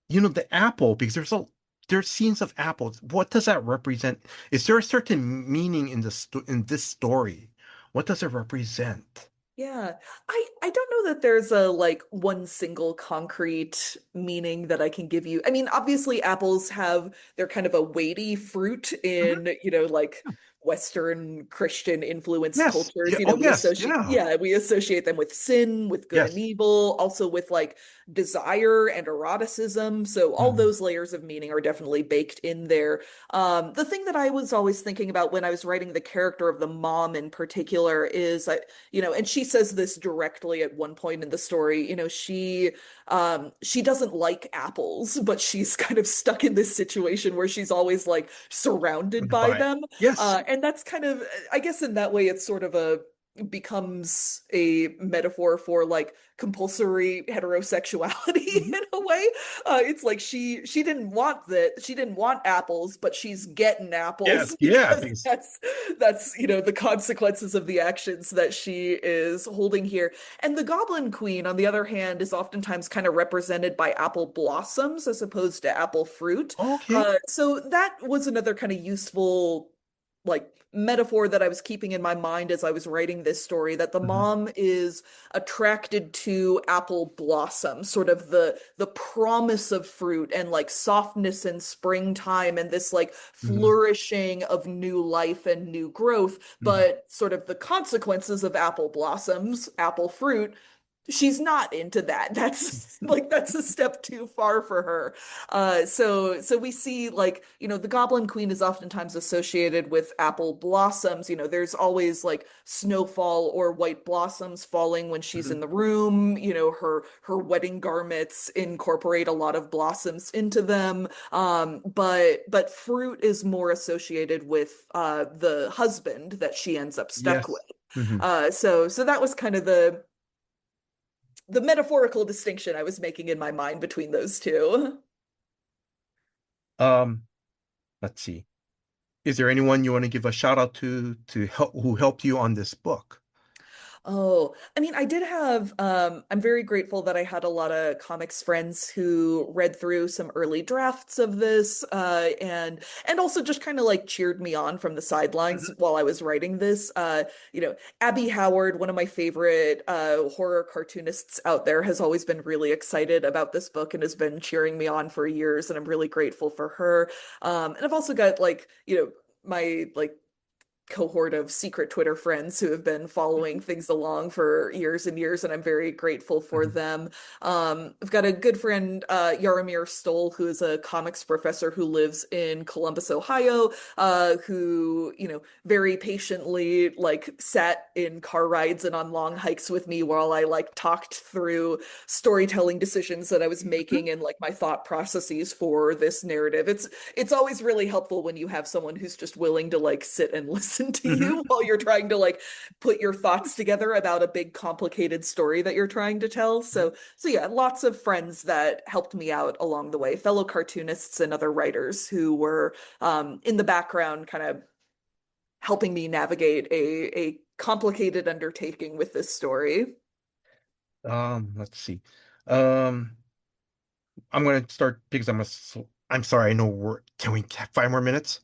Speaker 2: the apple, because there's scenes of apples. What does that represent? Is there a certain meaning in this story? What does it represent?
Speaker 3: Yeah, I don't know that there's a like one single concrete meaning that I can give you. I mean, obviously apples have they're kind of a weighty fruit
Speaker 2: Mhm.
Speaker 3: in, like Western Christian influenced
Speaker 2: Yes.
Speaker 3: cultures.
Speaker 2: Yeah. Oh,
Speaker 3: We
Speaker 2: yes.
Speaker 3: associate
Speaker 2: Yeah.
Speaker 3: yeah, we associate them with sin, with good and
Speaker 2: Yes.
Speaker 3: evil, also with like desire and eroticism. So all
Speaker 2: Mhm.
Speaker 3: those layers of meaning are definitely baked in there. The thing that I was always thinking about when I was writing the character of the mom in particular is and she says this directly at one point in the story, she doesn't like apples, but she's kind of stuck in this situation where she's always like surrounded by
Speaker 2: Goodbye.
Speaker 3: them.
Speaker 2: Yes.
Speaker 3: And that's kind of, I guess in that way it's sort of a becomes a metaphor for like compulsory heterosexuality
Speaker 2: Mhm.
Speaker 3: in a way. It's like she didn't want apples, but she's getting
Speaker 2: Yes.
Speaker 3: apples
Speaker 2: Yeah.
Speaker 3: because
Speaker 2: Because.
Speaker 3: that's the consequences of the actions that she is holding here. And the Goblin Queen, on the other hand, is oftentimes kind of represented by apple blossoms as opposed to apple fruit.
Speaker 2: Okay.
Speaker 3: So that was another kind of useful like metaphor that I was keeping in my mind as I was writing this story, that the
Speaker 2: Mhm.
Speaker 3: mom is attracted to apple blossom, sort of the promise of fruit and like softness and springtime and this like
Speaker 2: Mhm.
Speaker 3: flourishing of new life and new growth,
Speaker 2: Mhm.
Speaker 3: but sort of the consequences of apple blossoms, apple fruit, she's not into that. That's a step too far for her. So we see like, the Goblin Queen is oftentimes associated with apple blossoms. There's always like snowfall or white blossoms falling when she's
Speaker 2: Mhm.
Speaker 3: in the room. Her wedding garments incorporate a lot of blossoms into them. But fruit is more associated with the husband that she ends up stuck with.
Speaker 2: Yes. Mhm.
Speaker 3: So that was kind of the metaphorical distinction I was making in my mind between those two.
Speaker 2: Um, let's see. Is there anyone you want to give a shout out to help who helped you on this book?
Speaker 3: Oh, I mean, I did have, I'm very grateful that I had a lot of comics friends who read through some early drafts of this, and also just kind of like cheered me on from the sidelines
Speaker 2: Mhm.
Speaker 3: while I was writing this. Abby Howard, one of my favorite horror cartoonists out there, has always been really excited about this book and has been cheering me on for years, and I'm really grateful for her. And I've also got like, my like cohort of secret Twitter friends who have been following things along for years and years, and I'm very grateful for
Speaker 2: Mhm.
Speaker 3: them. I've got a good friend, Yaramir Stoll, who is a comics professor who lives in Columbus, Ohio, who, very patiently like sat in car rides and on long hikes with me while I like talked through storytelling decisions that I was
Speaker 2: Mhm.
Speaker 3: making and like my thought processes for this narrative. It's always really helpful when you have someone who's just willing to like sit and listen to
Speaker 2: Mhm.
Speaker 3: you while you're trying to like put your thoughts together about a big complicated story that you're trying to tell.
Speaker 2: Mhm.
Speaker 3: So yeah, lots of friends that helped me out along the way, fellow cartoonists and other writers who were in the background kind of helping me navigate a complicated undertaking with this story.
Speaker 2: Let's see. Um, I'm gonna start because I'm sorry. I know can we have 5 more minutes?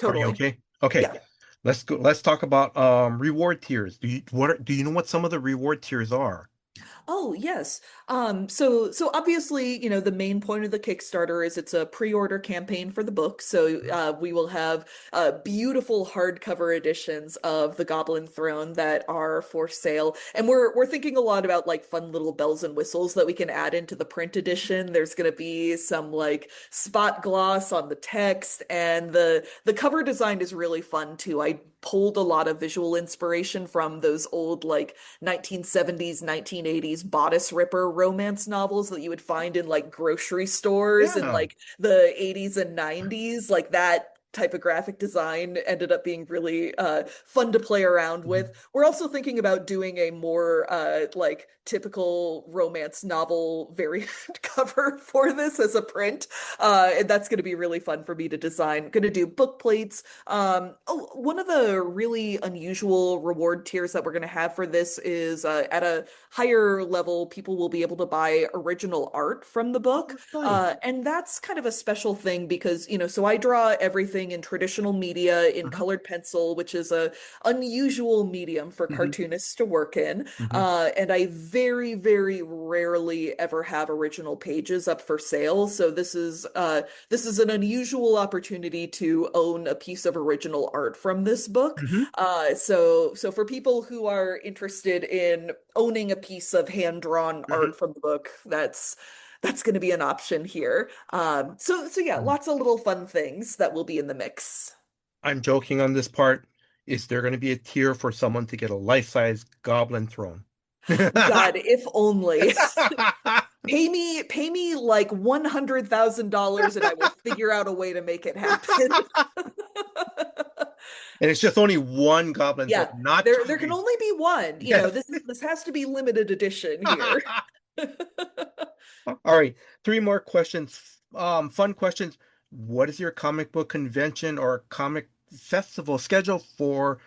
Speaker 2: Are you
Speaker 3: Totally.
Speaker 2: okay? Okay.
Speaker 3: Yeah.
Speaker 2: Let's go. Let's talk about reward tiers. Do you know what some of the reward tiers are?
Speaker 3: Oh, yes. So obviously, the main point of the Kickstarter is it's a pre-order campaign for the book. So we will have beautiful hardcover editions of the Goblin Throne that are for sale. And we're thinking a lot about like fun little bells and whistles that we can add into the print edition. There's going to be some like spot gloss on the text, and the cover design is really fun too. I pulled a lot of visual inspiration from those old like 1970s, 1980s bodice ripper romance novels that you would find in like grocery stores in
Speaker 2: Yeah.
Speaker 3: like the 80s and 90s. Like that type of graphic design ended up being really fun to play around with.
Speaker 2: Mhm.
Speaker 3: We're also thinking about doing a more like typical romance novel variant cover for this as a print. And that's going to be really fun for me to design. Going to do book plates. One of the really unusual reward tiers that we're going to have for this is at a higher level, people will be able to buy original art from the
Speaker 2: Oh,
Speaker 3: book.
Speaker 2: that's nice.
Speaker 3: And that's kind of a special thing because, so I draw everything in traditional media in
Speaker 2: Uh-huh.
Speaker 3: colored pencil, which is a unusual medium for
Speaker 2: Hmm.
Speaker 3: cartoonists to work in.
Speaker 2: Hmm.
Speaker 3: And I very, very rarely ever have original pages up for sale. So this is an unusual opportunity to own a piece of original art from this book.
Speaker 2: Hmm.
Speaker 3: So for people who are interested in owning a piece of hand-drawn
Speaker 2: Hmm.
Speaker 3: art from the book, that's going to be an option here. So yeah, lots of little fun things that will be in the mix.
Speaker 2: I'm joking on this part. Is there going to be a tier for someone to get a life-size goblin throne?
Speaker 3: God, if only. Pay me like $100,000 and I will figure out a way to make it happen.
Speaker 2: And it's just only one goblin throne,
Speaker 3: Yeah,
Speaker 2: not
Speaker 3: there can
Speaker 2: two.
Speaker 3: only be one.
Speaker 2: Yes.
Speaker 3: This has to be limited edition here.
Speaker 2: All right, three more questions. Fun questions. What is your comic book convention or comic festival schedule for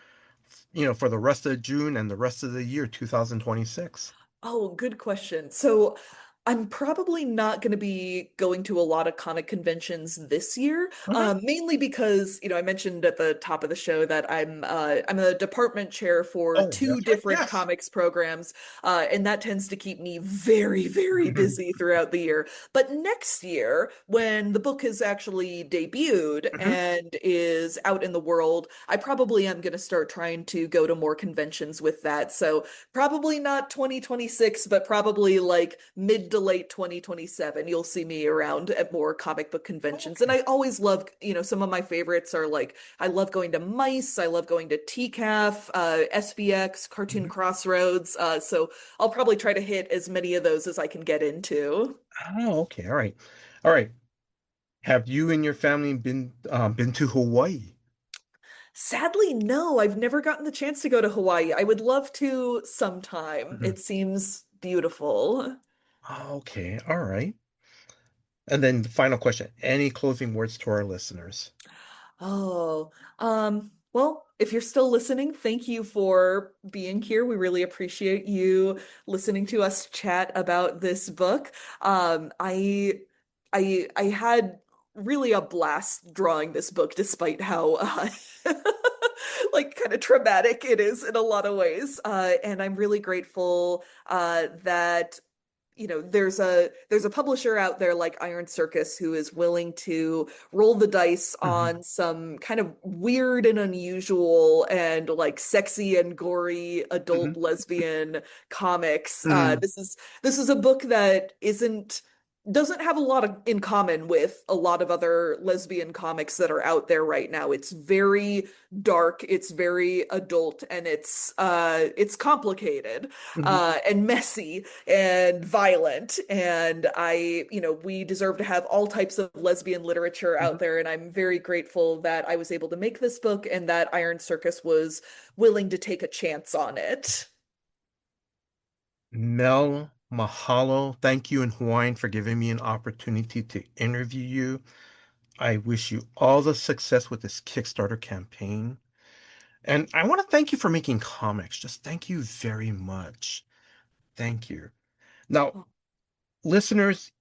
Speaker 2: the rest of June and the rest of the year 2026?
Speaker 3: Oh, good question. So I'm probably not going to be going to a lot of comic conventions this year,
Speaker 2: Okay.
Speaker 3: mainly because, I mentioned at the top of the show that I'm a department chair for
Speaker 2: Oh,
Speaker 3: two
Speaker 2: that's right.
Speaker 3: different
Speaker 2: Yes.
Speaker 3: comics programs, and that tends to keep me very, very busy throughout the year. But next year, when the book has actually debuted
Speaker 2: Mhm.
Speaker 3: and is out in the world, I probably am going to start trying to go to more conventions with that. So probably not 2026, but probably like mid to late 2027. You'll see me around at more comic book conventions. And
Speaker 2: Okay.
Speaker 3: I always love, some of my favorites are like, I love going to Mice, I love going to TCAF, SBX, Cartoon
Speaker 2: Mhm.
Speaker 3: Crossroads. So I'll probably try to hit as many of those as I can get into.
Speaker 2: Oh, okay. All right. All right. Have you and your family been to Hawaii?
Speaker 3: Sadly, no, I've never gotten the chance to go to Hawaii. I would love to sometime.
Speaker 2: Mhm.
Speaker 3: It seems beautiful.
Speaker 2: Okay. All right. And then the final question. Any closing words to our listeners?
Speaker 3: Oh, well, if you're still listening, thank you for being here. We really appreciate you listening to us chat about this book. I had really a blast drawing this book, despite how like kind of traumatic it is in a lot of ways. And I'm really grateful that there's a publisher out there like Iron Circus who is willing to roll the dice
Speaker 2: Mhm.
Speaker 3: on some kind of weird and unusual and like sexy and gory adult
Speaker 2: Mhm.
Speaker 3: lesbian comics.
Speaker 2: Mhm.
Speaker 3: This is a book that doesn't have a lot in common with a lot of other lesbian comics that are out there right now. It's very dark, it's very adult, and it's complicated
Speaker 2: Mhm.
Speaker 3: and messy and violent. And we deserve to have all types of lesbian literature out
Speaker 2: Mhm.
Speaker 3: there. And I'm very grateful that I was able to make this book and that Iron Circus was willing to take a chance on it.
Speaker 2: Mel, mahalo. Thank you in Hawaiian for giving me an opportunity to interview you. I wish you all the success with this Kickstarter campaign. And I want to thank you for making comics. Just thank you very much. Thank you. Now, listeners,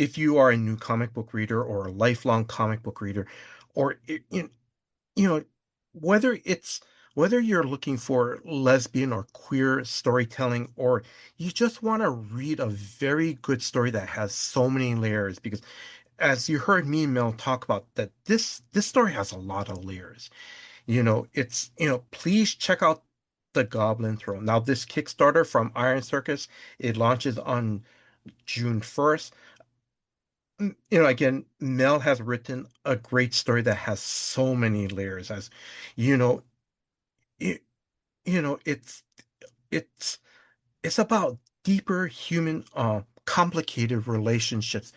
Speaker 2: if you are a new comic book reader or a lifelong comic book reader, or you know, whether it's whether you're looking for lesbian or queer storytelling, or you just want to read a very good story that has so many layers, because as you heard me and Mel talk about, that this story has a lot of layers. It's, please check out the Goblin Throne. Now, this Kickstarter from Iron Circus, it launches on June 1st. Again, Mel has written a great story that has so many layers. As you know, it, you know, it's it's about deeper human, complicated relationships.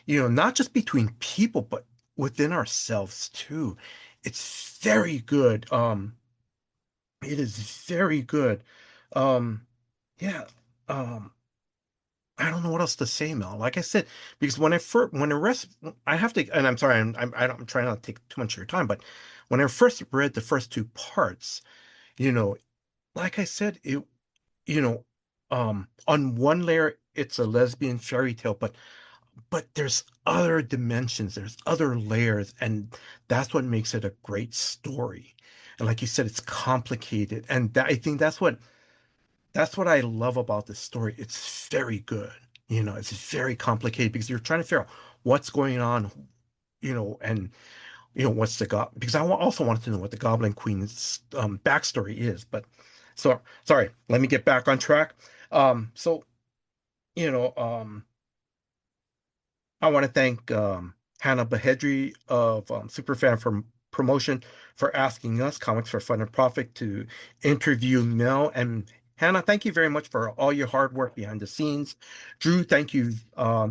Speaker 2: Not just between people, but within ourselves too. It's very good. It is very good. Um, yeah. Um, I don't know what else to say, Mel. Like I said, because when I rest, I have to, and I'm sorry, I'm trying not to take too much of your time, but when I first read the first two parts, you know, like I said, you know, on one layer, it's a lesbian fairy tale, but there's other dimensions, there's other layers, and that's what makes it a great story. And like you said, it's complicated, and I think that's what I love about this story. It's very good. It's very complicated because you're trying to figure out what's going on, and what's the because also wanted to know what the Goblin Queen's backstory is. But so sorry, let me get back on track. So you know, I want to thank Hannah Bahedri of Superfan for Promotion for asking us, Comics for Fun and Profit, to interview Mel. And Hannah, thank you very much for all your hard work behind the scenes. Drew, thank you.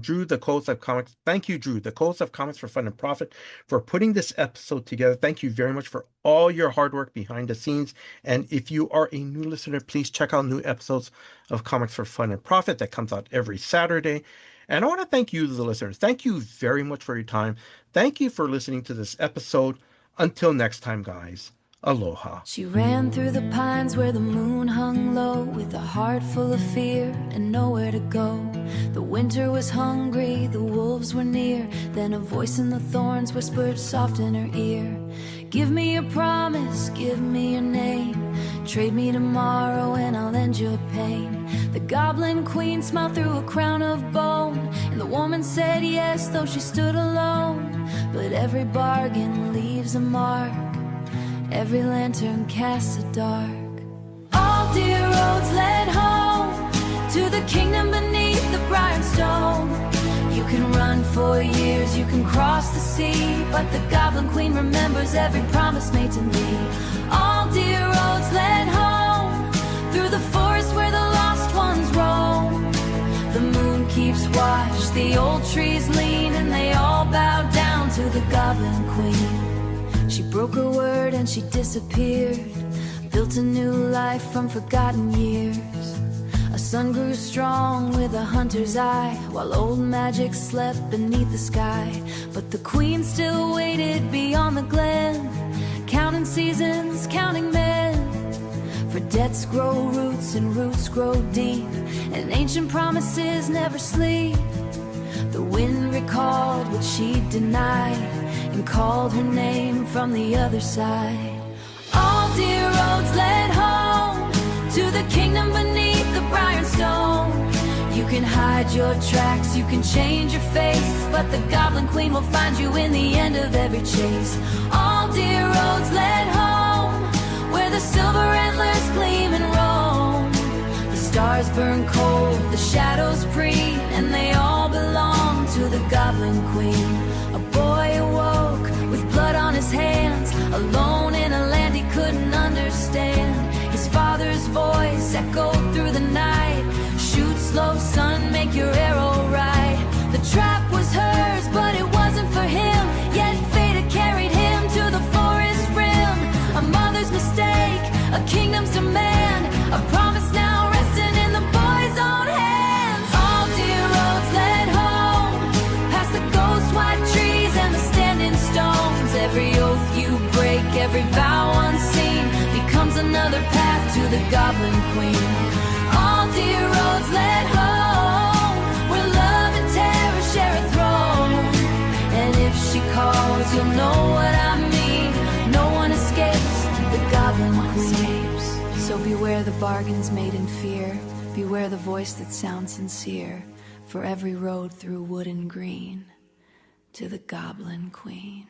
Speaker 2: Drew, the Close Up Comics. Thank you, Drew, the Close Up Comics for Fun and Profit, for putting this episode together. Thank you very much for all your hard work behind the scenes. And if you are a new listener, please check out new episodes of Comics for Fun and Profit that comes out every Saturday. And I want to thank you, the listeners. Thank you very much for your time. Thank you for listening to this episode. Until next time, guys. Aloha.
Speaker 1: She ran through the pines where the moon hung low, with a heart full of fear and nowhere to go. The winter was hungry, the wolves were near. Then a voice in the thorns whispered soft in her ear, give me your promise, give me your name. Trade me tomorrow and I'll end your pain. The Goblin Queen smiled through a crown of bone, and the woman said yes, though she stood alone. But every bargain leaves a mark, every lantern casts a dark. All dear roads led home to the kingdom beneath the briar stone. You can run for years, you can cross the sea, but the Goblin Queen remembers every promise made to me. All dear roads led home through the forest where the lost ones roam. The moon keeps watch, the old trees lean, and they all bow down to the Goblin Queen. She broke her word and she disappeared, built a new life from forgotten years. A sun grew strong with a hunter's eye, while old magic slept beneath the sky. But the queen still waited beyond the glen, counting seasons, counting men. For debts grow roots and roots grow deep, and ancient promises never sleep. The wind recalled what she denied, and called her name from the other side. All dear roads led home to the kingdom beneath the briar stone. You can hide your tracks, you can change your face, but the Goblin Queen will find you in the end of every chase. All dear roads led home where the silver antlers gleam and roam. The stars burn cold, the shadows preen, and they all belong to the Goblin Queen. A boy awoke with blood on his hands, alone in a land he couldn't understand. His father's voice echoed through the night, shoot slow son, make your arrow right. The trap was hers, but it wasn't for him, yet fate had carried him to the forest rim. A mother's mistake, a kingdom's demand, a promise now resting in the boy's own hands. All dear roads led home past the ghost white trees and the standing stones. Every oath you break, every vow unseen, becomes another path to the Goblin Queen. All dear roads led home where love and terror share a throne. Beware the bargains made in fear. Beware the voice that sounds sincere. For every road through wood and green, to the Goblin Queen.